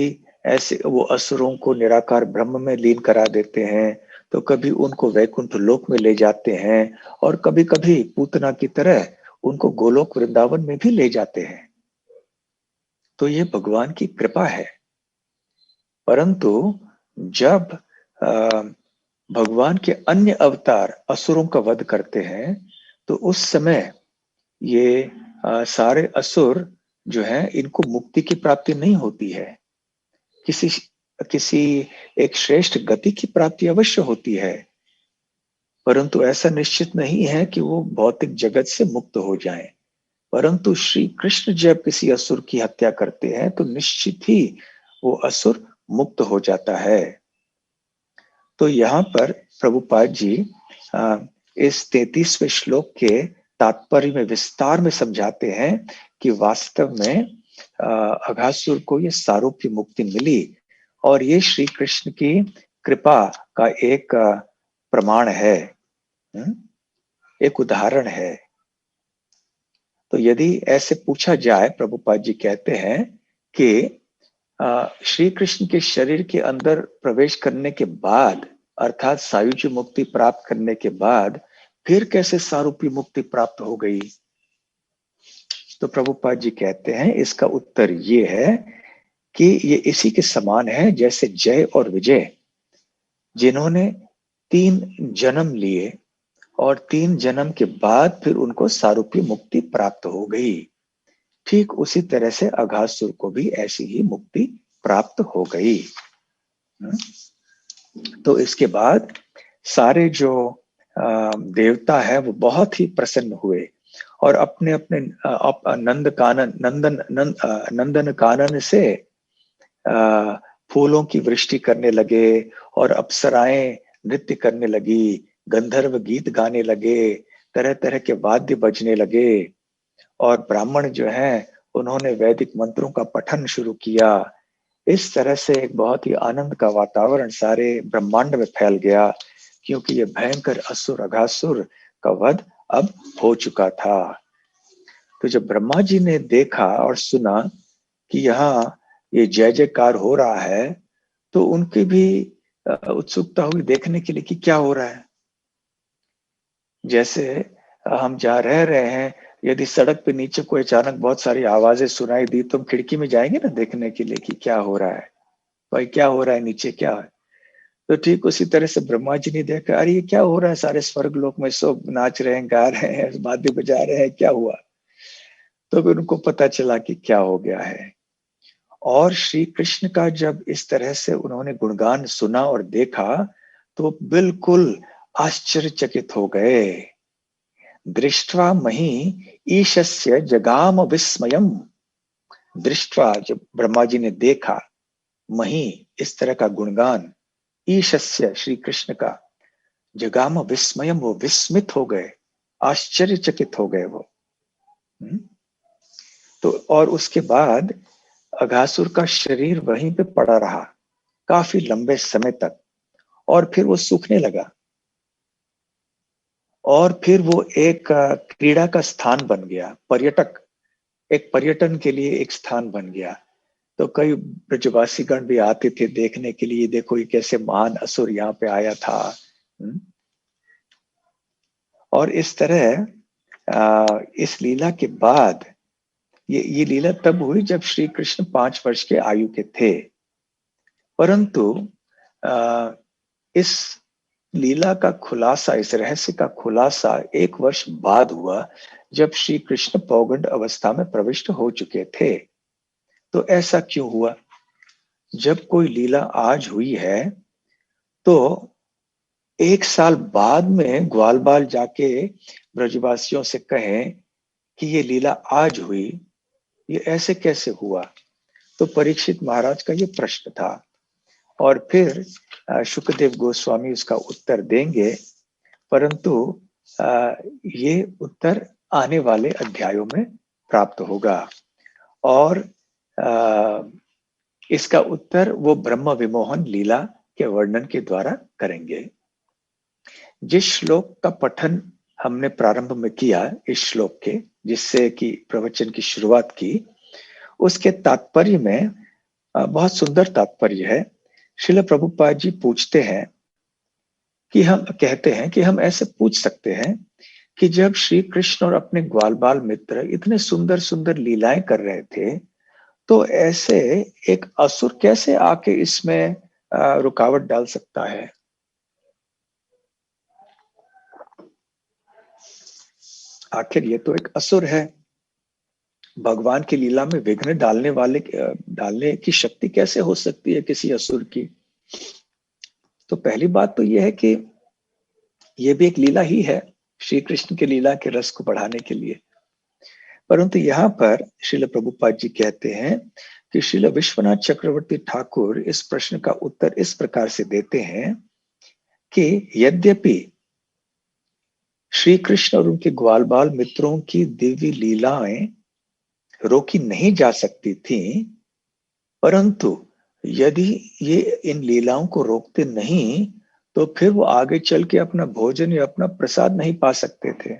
ऐसे वो असुरों को निराकार ब्रह्म में लीन करा देते हैं, तो कभी उनको वैकुंठ लोक में ले जाते हैं, और कभी कभी पूतना की तरह उनको गोलोक वृंदावन में भी ले जाते हैं। तो ये भगवान की कृपा है। परंतु जब भगवान के अन्य अवतार असुरों का वध करते हैं तो उस समय ये सारे असुर जो हैं इनको मुक्ति की प्राप्ति नहीं होती है। किसी एक श्रेष्ठ गति की प्राप्ति अवश्य होती है, परंतु ऐसा निश्चित नहीं है कि वो भौतिक जगत से मुक्त हो जाएं। परंतु श्री कृष्ण जब किसी असुर की हत्या करते हैं तो निश्चित ही वो असुर मुक्त हो जाता है। तो यहाँ पर प्रभुपाद जी इस 33वें श्लोक के तात्पर्य में विस्तार में समझाते हैं कि वास्तव में अघासुर को ये सारूप्य मुक्ति मिली, और ये श्री कृष्ण की कृपा का एक प्रमाण है, एक उदाहरण है। तो यदि ऐसे पूछा जाए, प्रभुपाद जी कहते हैं कि श्री कृष्ण के शरीर के अंदर प्रवेश करने के बाद अर्थात सायुज्य मुक्ति प्राप्त करने के बाद फिर कैसे सारूप्य मुक्ति प्राप्त हो गई? तो प्रभुपाद जी कहते हैं इसका उत्तर ये है कि ये इसी के समान है जैसे जय और विजय जिन्होंने 3 जन्म लिए और 3 जन्म के बाद फिर उनको सारूप्य मुक्ति प्राप्त हो गई, ठीक उसी तरह से अघासुर को भी ऐसी ही मुक्ति प्राप्त हो गई। तो इसके बाद सारे जो देवता है वो बहुत ही प्रसन्न हुए और अपने अपने नंदन कानन से फूलों की वृष्टि करने लगे और अप्सराएं नृत्य करने लगी, गंधर्व गीत गाने लगे, तरह तरह के वाद्य बजने लगे, और ब्राह्मण जो हैं उन्होंने वैदिक मंत्रों का पठन शुरू किया। इस तरह से एक बहुत ही आनंद का वातावरण सारे ब्रह्मांड में फैल गया, क्योंकि ये भयंकर असुर अघासुर का वध अब हो चुका था। तो जब ब्रह्मा जी ने देखा और सुना कि यहाँ ये जय जयकार हो रहा है, तो उनकी भी उत्सुकता हुई देखने के लिए कि क्या हो रहा है। जैसे हम जहाँ रह रहे हैं, यदि सड़क पे नीचे कोई अचानक बहुत सारी आवाजें सुनाई दी तो हम खिड़की में जाएंगे ना देखने के लिए कि क्या हो रहा है, भाई क्या हो रहा है, नीचे क्या है। तो ठीक उसी तरह से ब्रह्मा जी ने देखा, अरे ये क्या हो रहा है, सारे स्वर्ग लोक में सब नाच रहे हैं, गा रहे हैं, वाद्य बजा रहे हैं, क्या हुआ। तो फिर उनको पता चला कि क्या हो गया है। और श्री कृष्ण का जब इस तरह से उन्होंने गुणगान सुना और देखा तो बिल्कुल आश्चर्यचकित हो गए। दृष्ट्वा मही ईशस्य जगाम विस्मयम। दृष्ट्वा, जब ब्रह्मा जी ने देखा, मही इस तरह का गुणगान, ईशस्य श्री कृष्ण का, जगाम विस्मयम वो विस्मित हो गए, आश्चर्यचकित हो गए वो। तो और उसके बाद अघासुर का शरीर वहीं पे पड़ा रहा काफी लंबे समय तक, और फिर वो सूखने लगा, और फिर वो एक क्रीड़ा का स्थान बन गया, एक पर्यटन के लिए एक स्थान बन गया। तो कई ब्रजवासीगण भी आते थे देखने के लिए, देखो ये कैसे महान असुर यहाँ पे आया था। और इस तरह इस लीला के बाद ये लीला तब हुई जब श्री कृष्ण 5 वर्ष के आयु के थे। परंतु इस लीला का खुलासा, इस रहस्य का खुलासा 1 वर्ष बाद हुआ, जब श्री कृष्ण पौगंड अवस्था में प्रविष्ट हो चुके थे। तो ऐसा क्यों हुआ? जब कोई लीला आज हुई है तो 1 साल बाद में ग्वाल बाल जाके ब्रजवासियों से कहें कि ये लीला आज हुई, ये ऐसे कैसे हुआ? तो परीक्षित महाराज का ये प्रश्न था और फिर शुकदेव गोस्वामी उसका उत्तर देंगे, परंतु ये उत्तर आने वाले अध्यायों में प्राप्त होगा और इसका उत्तर वो ब्रह्म विमोहन लीला के वर्णन के द्वारा करेंगे। जिस श्लोक का पठन हमने प्रारंभ में किया इस श्लोक के, जिससे कि प्रवचन की शुरुआत की, उसके तात्पर्य में बहुत सुंदर तात्पर्य है। श्रील प्रभुपाद जी पूछते हैं कि हम कहते हैं कि हम ऐसे पूछ सकते हैं कि जब श्री कृष्ण और अपने ग्वाल बाल मित्र इतने सुंदर सुंदर लीलाएं कर रहे थे, तो ऐसे एक असुर कैसे आके इसमें रुकावट डाल सकता है? आखिर ये तो एक असुर है। भगवान की लीला में विघ्न डालने की शक्ति कैसे हो सकती है किसी असुर की? तो पहली बात तो यह है कि यह भी एक लीला ही है, श्री कृष्ण की लीला के रस को बढ़ाने के लिए। परंतु यहाँ पर श्रील प्रभुपाद जी कहते हैं कि श्रील विश्वनाथ चक्रवर्ती ठाकुर इस प्रश्न का उत्तर इस प्रकार से देते हैं कि यद्यपि श्री कृष्ण और उनके ग्वाल बाल मित्रों की दिव्य लीलाएं रोकी नहीं जा सकती थी, परंतु यदि ये इन लीलाओं को रोकते नहीं तो फिर वो आगे चल के अपना भोजन या अपना प्रसाद नहीं पा सकते थे।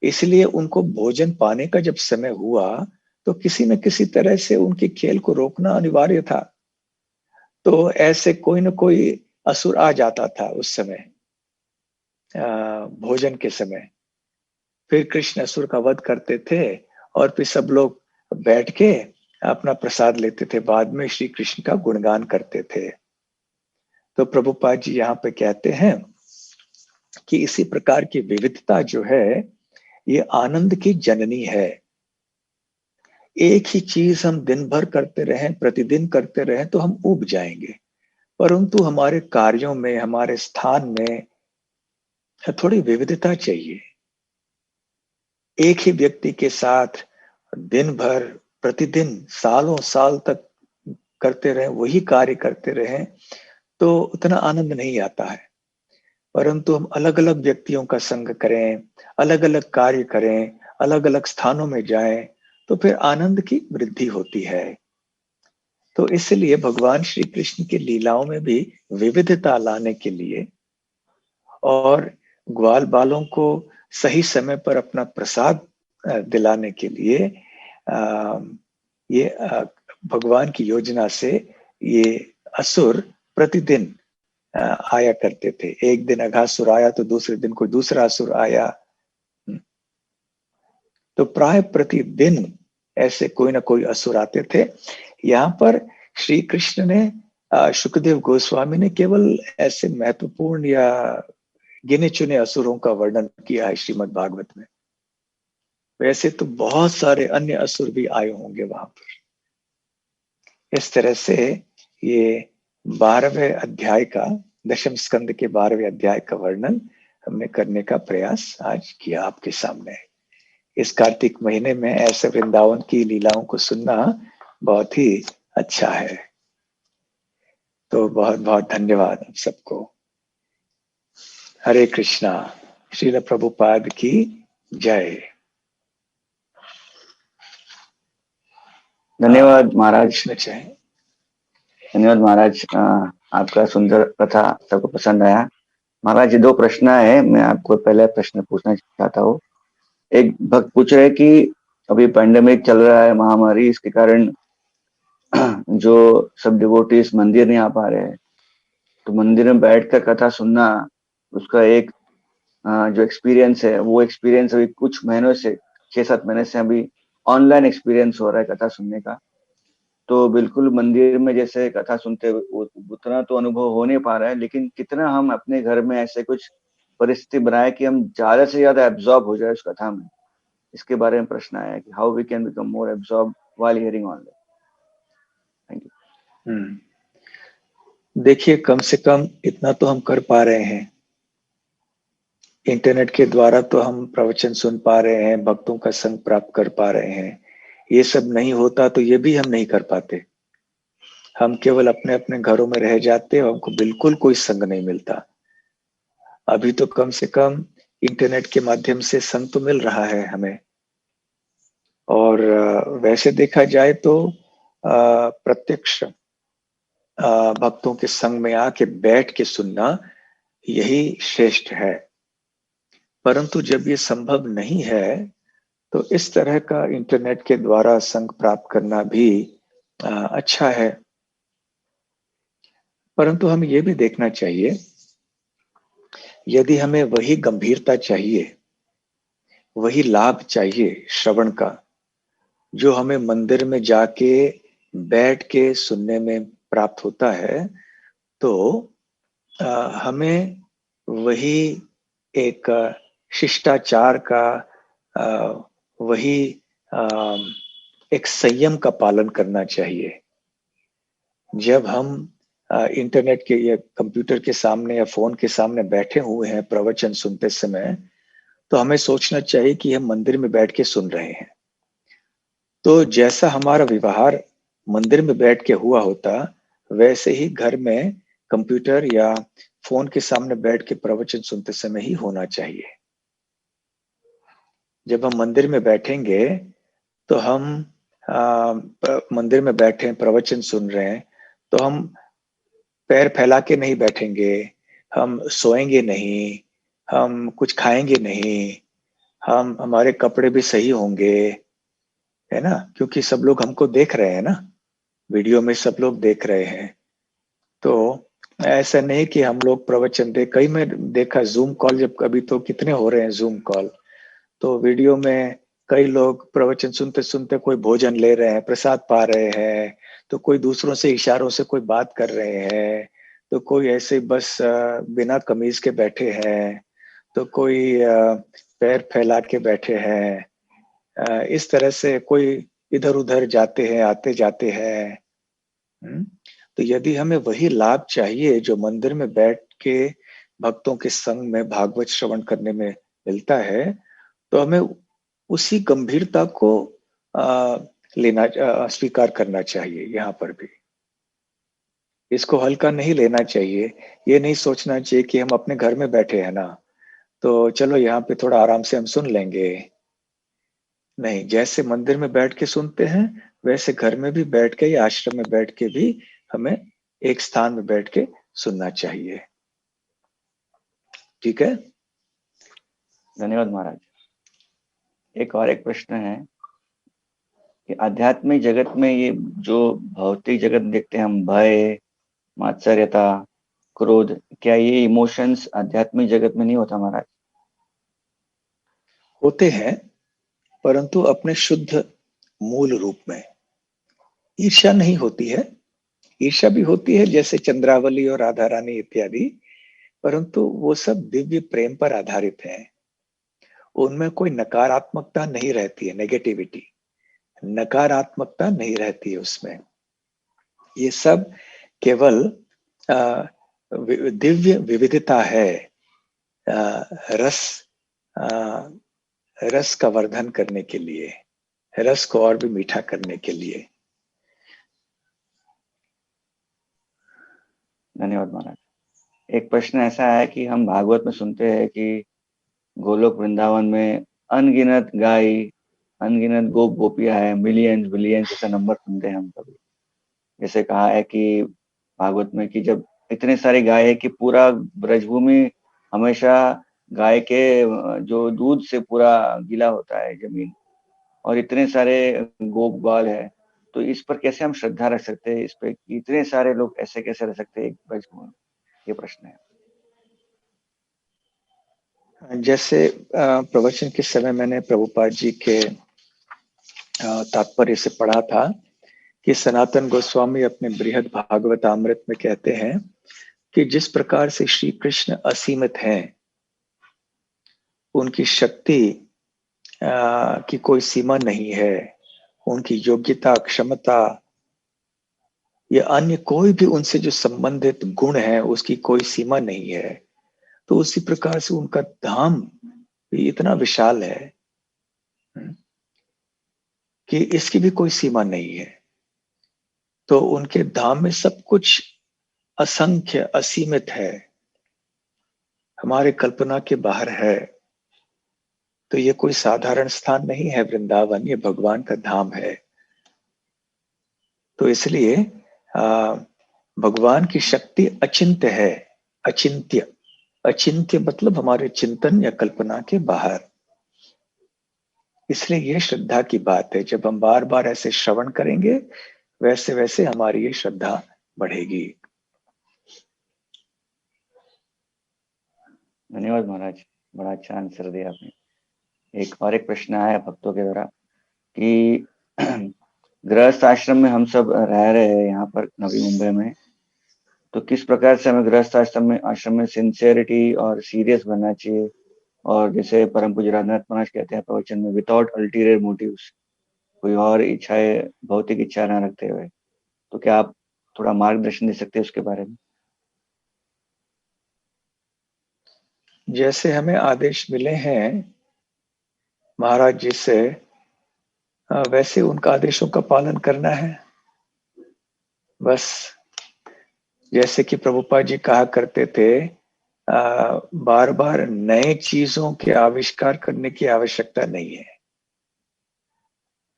इसलिए उनको भोजन पाने का जब समय हुआ तो किसी न किसी तरह से उनके खेल को रोकना अनिवार्य था। तो ऐसे कोई न कोई असुर आ जाता था उस समय, भोजन के समय। फिर कृष्ण असुर का वध करते थे और फिर सब लोग बैठ के अपना प्रसाद लेते थे, बाद में श्री कृष्ण का गुणगान करते थे। तो प्रभुपाद जी यहाँ पे कहते हैं कि इसी प्रकार की विविधता जो है ये आनंद की जननी है। एक ही चीज हम दिन भर करते रहें, प्रतिदिन करते रहें तो हम ऊब जाएंगे, परंतु हमारे कार्यों में, हमारे स्थान में थोड़ी विविधता चाहिए। एक ही व्यक्ति के साथ दिन भर, प्रतिदिन, सालों साल तक करते रहें, वही कार्य करते रहें तो उतना आनंद नहीं आता है। परंतु हम अलग अलग व्यक्तियों का संग करें, अलग अलग कार्य करें, अलग अलग स्थानों में जाएं तो फिर आनंद की वृद्धि होती है। तो इसलिए भगवान श्री कृष्ण की लीलाओं में भी विविधता लाने के लिए और ग्वाल बालों को सही समय पर अपना प्रसाद दिलाने के लिए ये भगवान की योजना से ये असुर प्रतिदिन आया करते थे। एक दिन अघासुर आया तो दूसरे दिन कोई दूसरा असुर आया। तो प्राय प्रतिदिन ऐसे कोई ना कोई असुर आते थे। यहाँ पर श्री कृष्ण ने, शुकदेव गोस्वामी ने केवल ऐसे महत्वपूर्ण या गिने चुने असुरों का वर्णन किया है श्रीमद् भागवत में। वैसे तो बहुत सारे अन्य असुर भी आए होंगे वहां पर। इस तरह से ये 12वें अध्याय का, दशम स्कंद के 12वें अध्याय का वर्णन हमने करने का प्रयास आज किया आपके सामने। इस कार्तिक महीने में ऐसे वृंदावन की लीलाओं को सुनना बहुत ही अच्छा है। तो बहुत बहुत धन्यवाद आप सबको। हरे कृष्णा। श्रील प्रभुपाद की जय। धन्यवाद महाराज। कृष्ण जय। धन्यवाद महाराज। आपका सुंदर कथा सबको पसंद आया। महाराज, ये 2 प्रश्न है, मैं आपको पहले प्रश्न पूछना चाहता हूँ। एक भक्त पूछ रहे कि अभी पैंडेमिक चल रहा है, महामारी, इसके कारण जो सब डिवोटीज मंदिर नहीं आ पा रहे हैं, तो मंदिर में बैठकर कथा सुनना, उसका एक जो एक्सपीरियंस है, वो एक्सपीरियंस अभी कुछ महीनों से, 6-7 महीने से अभी ऑनलाइन एक्सपीरियंस हो रहा है कथा सुनने का। तो बिल्कुल मंदिर में जैसे कथा सुनते उतना तो अनुभव हो नहीं पा रहा है, लेकिन कितना हम अपने घर में ऐसे कुछ परिस्थिति बनाए कि हम ज्यादा से ज्यादा एब्जॉर्ब हो जाए उस कथा में, इसके बारे में प्रश्न आया कि how we can become more absorb while hearing only. Thank you. देखिए, कम से कम इतना तो हम कर पा रहे हैं। इंटरनेट के द्वारा तो हम प्रवचन सुन पा रहे हैं, भक्तों का संग प्राप्त कर पा रहे हैं। ये सब नहीं होता तो ये भी हम नहीं कर पाते। हम केवल अपने अपने घरों में रह जाते और हमको बिल्कुल कोई संग नहीं मिलता। अभी तो कम से कम इंटरनेट के माध्यम से संग तो मिल रहा है हमें। और वैसे देखा जाए तो प्रत्यक्ष भक्तों के संग में आके बैठ के सुनना यही श्रेष्ठ है। परंतु जब ये संभव नहीं है तो इस तरह का इंटरनेट के द्वारा संग प्राप्त करना भी अच्छा है। परंतु हमें ये भी देखना चाहिए, यदि हमें वही गंभीरता चाहिए, वही लाभ चाहिए श्रवण का, जो हमें मंदिर में जाके बैठ के सुनने में प्राप्त होता है, तो हमें वही एक शिष्टाचार का, वही एक संयम का पालन करना चाहिए। जब हम इंटरनेट के या कंप्यूटर के सामने या फोन के सामने बैठे हुए हैं प्रवचन सुनते समय, तो हमें सोचना चाहिए कि हम मंदिर में बैठ के सुन रहे हैं। तो जैसा हमारा व्यवहार मंदिर में बैठ के हुआ होता, वैसे ही घर में कंप्यूटर या फोन के सामने बैठ के प्रवचन सुनते समय ही होना चाहिए। जब हम मंदिर में बैठेंगे तो हम मंदिर में बैठे प्रवचन सुन रहे हैं, तो हम पैर फैला के नहीं बैठेंगे, हम सोएंगे नहीं, हम कुछ खाएंगे नहीं, हम हमारे कपड़े भी सही होंगे, है ना? क्योंकि सब लोग हमको देख रहे हैं ना, वीडियो में सब लोग देख रहे हैं। तो ऐसा नहीं कि हम लोग प्रवचन दे, कई में देखा जूम कॉल, जब कभी तो कितने हो रहे हैं जूम कॉल, तो वीडियो में कई लोग प्रवचन सुनते सुनते कोई भोजन ले रहे हैं, प्रसाद पा रहे हैं, तो कोई दूसरों से इशारों से कोई बात कर रहे हैं, तो कोई ऐसे बस बिना कमीज के बैठे हैं, तो कोई पैर फैला के बैठे हैं। इस तरह से कोई इधर उधर जाते हैं, आते जाते हैं। तो यदि हमें वही लाभ चाहिए जो मंदिर में बैठ के भक्तों के संग में भागवत श्रवण करने में मिलता है, तो हमें उसी गंभीरता को स्वीकार करना चाहिए। यहाँ पर भी इसको हल्का नहीं लेना चाहिए। ये नहीं सोचना चाहिए कि हम अपने घर में बैठे हैं ना, तो चलो यहाँ पे थोड़ा आराम से हम सुन लेंगे। नहीं, जैसे मंदिर में बैठ के सुनते हैं, वैसे घर में भी बैठ के या आश्रम में बैठ के भी हमें एक स्थान में बैठ के सुनना चाहिए। ठीक है? धन्यवाद महाराज। एक प्रश्न है कि आध्यात्मिक जगत में ये जो भौतिक जगत देखते हैं हम, भय, मात्सर्यता, क्रोध, क्या ये इमोशंस आध्यात्मिक जगत में नहीं होता महाराज? होते हैं, परंतु अपने शुद्ध मूल रूप में। ईर्ष्या नहीं होती है, ईर्ष्या भी होती है जैसे चंद्रावली और राधा रानी इत्यादि, परंतु वो सब दिव्य प्रेम पर आधारित है। उनमें कोई नकारात्मकता नहीं रहती है, नेगेटिविटी, नकारात्मकता नहीं रहती है उसमें। ये सब केवल दिव्य विविधता है, रस रस का वर्धन करने के लिए, रस को और भी मीठा करने के लिए। धन्यवाद महाराज। एक प्रश्न ऐसा है कि हम भागवत में सुनते हैं कि गोलोक वृंदावन में अनगिनत गाय, अनगिनत गोप गोपियां है, मिलियंस बिलियंस ऐसा नंबर सुनते हैं हम कभी। जैसे कहा है कि भागवत में कि जब इतने सारे गाय है कि पूरा ब्रजभूमि हमेशा गाय के जो दूध से पूरा गीला होता है जमीन, और इतने सारे गोप ग्वाल है, तो इस पर कैसे हम श्रद्धा रख सकते हैं? इस पे इतने सारे लोग ऐसे कैसे रह सकते हैं एक ब्रजभूमि में? ये प्रश्न है। जैसे प्रवचन के समय मैंने प्रभुपाद जी के तात्पर्य से पढ़ा था कि सनातन गोस्वामी अपने बृहद भागवतामृत में कहते हैं कि जिस प्रकार से श्री कृष्ण असीमित हैं, उनकी शक्ति की कोई सीमा नहीं है, उनकी योग्यता, क्षमता या अन्य कोई भी उनसे जो संबंधित गुण है उसकी कोई सीमा नहीं है। तो उसी प्रकार से उनका धाम भी इतना विशाल है कि इसकी भी कोई सीमा नहीं है। तो उनके धाम में सब कुछ असंख्य, असीमित है, हमारे कल्पना के बाहर है। तो ये कोई साधारण स्थान नहीं है वृंदावन, ये भगवान का धाम है। तो इसलिए भगवान की शक्ति अचिंत्य है, अचिंत्य। अचिंत्य मतलब हमारे चिंतन या कल्पना के बाहर। इसलिए ये श्रद्धा की बात है। जब हम बार बार ऐसे श्रवण करेंगे वैसे वैसे हमारी ये श्रद्धा बढ़ेगी। धन्यवाद महाराज, बड़ा अच्छा आंसर दिया आपने। एक प्रश्न आया भक्तों के द्वारा कि गृहस्थ आश्रम में हम सब रह रहे हैं यहाँ पर नवी मुंबई में, तो किस प्रकार से हमें गृहस्थ आश्रम में सिंसियरिटी और सीरियस बनना चाहिए, और जैसे परम पूज्य रामनाथ महाराज कहते हैं प्रवचन में, विदाउट अल्टीरियर मोटिव्स, कोई और इच्छाएं, भौतिक इच्छा न रखते हुए। तो क्या आप थोड़ा मार्गदर्शन दे सकते हैं उसके बारे में? जैसे हमें आदेश मिले हैं महाराज जी से, वैसे उनका आदेशों का पालन करना है बस। जैसे कि प्रभुपाद जी कहा करते थे, बार बार नए चीजों के आविष्कार करने की आवश्यकता नहीं है।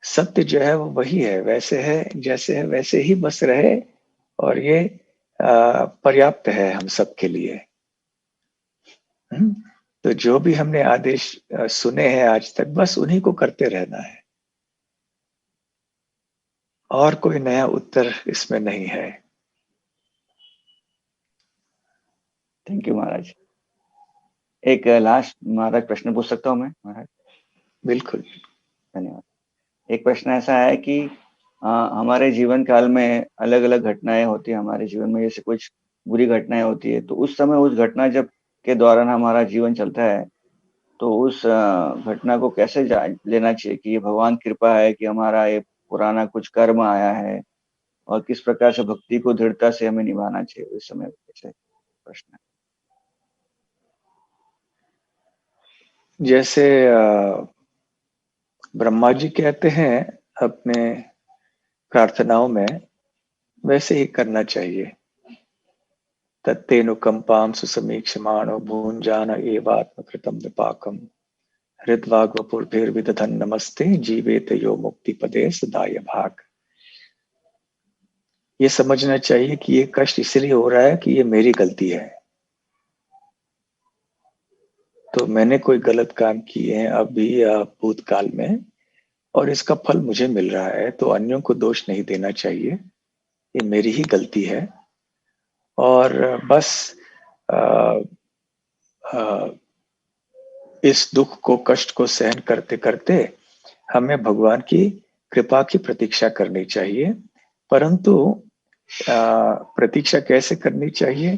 सत्य जो है वो वही है, वैसे है जैसे है वैसे ही बस रहे, और ये पर्याप्त है हम सबके लिए। तो जो भी हमने आदेश सुने हैं आज तक, बस उन्हीं को करते रहना है, और कोई नया उत्तर इसमें नहीं है। थैंक यू महाराज। एक लास्ट महाराज प्रश्न पूछ सकता हूँ मैं महाराज? बिल्कुल। धन्यवाद। एक प्रश्न ऐसा है कि हमारे जीवन काल में अलग अलग घटनाएं होती है हमारे जीवन में, जैसे कुछ बुरी घटनाएं होती है, तो उस समय उस घटना जब के दौरान हमारा जीवन चलता है, तो उस घटना को कैसे लेना चाहिए कि ये भगवान कृपा है कि हमारा ये पुराना कुछ कर्म आया है, और किस प्रकार से भक्ति को दृढ़ता से हमें निभाना चाहिए उस समय, कैसे प्रश्न है। जैसे ब्रह्मा जी कहते हैं अपने प्रार्थनाओं में, वैसे ही करना चाहिए। तत्तेनुकंपां सुसमीक्षमाणो भूंजान एवात्म कृतम विपाकम हृद्वाग वपुर्भिर्विदधन नमस्ते जीवेत यो मुक्ति पदे सदाय भाग। ये समझना चाहिए कि ये कष्ट इसलिए हो रहा है कि ये मेरी गलती है। तो मैंने कोई गलत काम किए हैं अभी या भूतकाल में, और इसका फल मुझे मिल रहा है, तो अन्यों को दोष नहीं देना चाहिए, ये मेरी ही गलती है। और बस आ, आ, इस दुख को, कष्ट को सहन करते करते हमें भगवान की कृपा की प्रतीक्षा करनी चाहिए। परंतु प्रतीक्षा कैसे करनी चाहिए?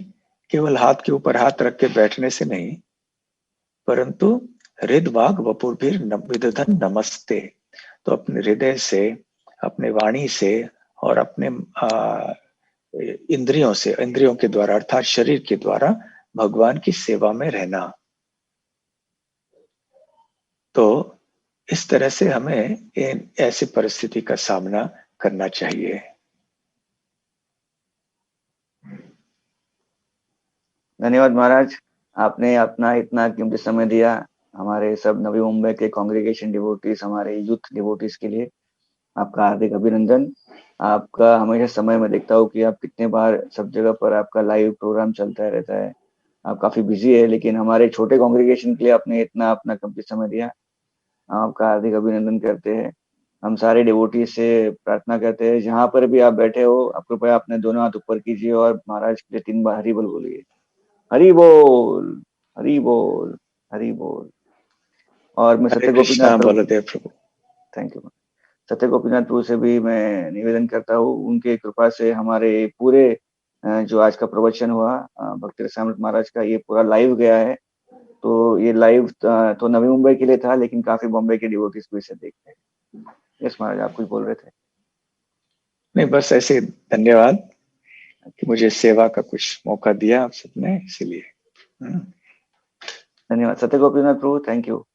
केवल हाथ के ऊपर हाथ रख के बैठने से नहीं, परंतु हृदवाग वपुर्भिर विदधन नमस्ते। तो अपने हृदय से, अपने वाणी से और अपने इंद्रियों से, इंद्रियों के द्वारा अर्थात शरीर के द्वारा भगवान की सेवा में रहना। तो इस तरह से हमें ऐसी परिस्थिति का सामना करना चाहिए। धन्यवाद महाराज, आपने अपना इतना कीमती समय दिया हमारे सब नवी मुंबई के कांग्रेगेशन डिवोटीज, हमारे यूथ डिवोटीज के लिए। आपका हार्दिक अभिनंदन। आपका हमेशा समय में देखता हूँ कि आप कितने बार सब जगह पर आपका लाइव प्रोग्राम चलता रहता है। आप काफी बिजी है, लेकिन हमारे छोटे कांग्रेगेशन के लिए आपने इतना अपना कीमती समय दिया। आपका हार्दिक अभिनंदन करते हैं। हम सारे डिवोटी से प्रार्थना करते हैं, जहाँ पर भी आप बैठे हो, आप कृपया अपने दोनों हाथ ऊपर कीजिए और महाराज के लिए 3 बार हरि बोल बोलिए। हरि बोल, हरि बोल, हरि बोल। और मैं हरे सत्य गोपीनाथ कृष्णा प्रभु, बलदेव प्रभु। थैंक यू, सत्य गोपीनाथ प्रभु से भी मैं निवेदन करता हूँ, उनके कृपा से हमारे पूरे जो आज का प्रवचन हुआ भक्ति रसामृत महाराज का, ये पूरा लाइव गया है। तो ये लाइव तो नवी मुंबई के लिए था, लेकिन काफी बॉम्बे के डिवोटीज भी इसे देखते हैं। यस महाराज, आप कुछ बोल रहे थे? नहीं, बस ऐसे धन्यवाद कि मुझे सेवा का कुछ मौका दिया आप सबने, इसीलिए। धन्यवाद सत्य गोपीनाथ प्रभु, थैंक यू।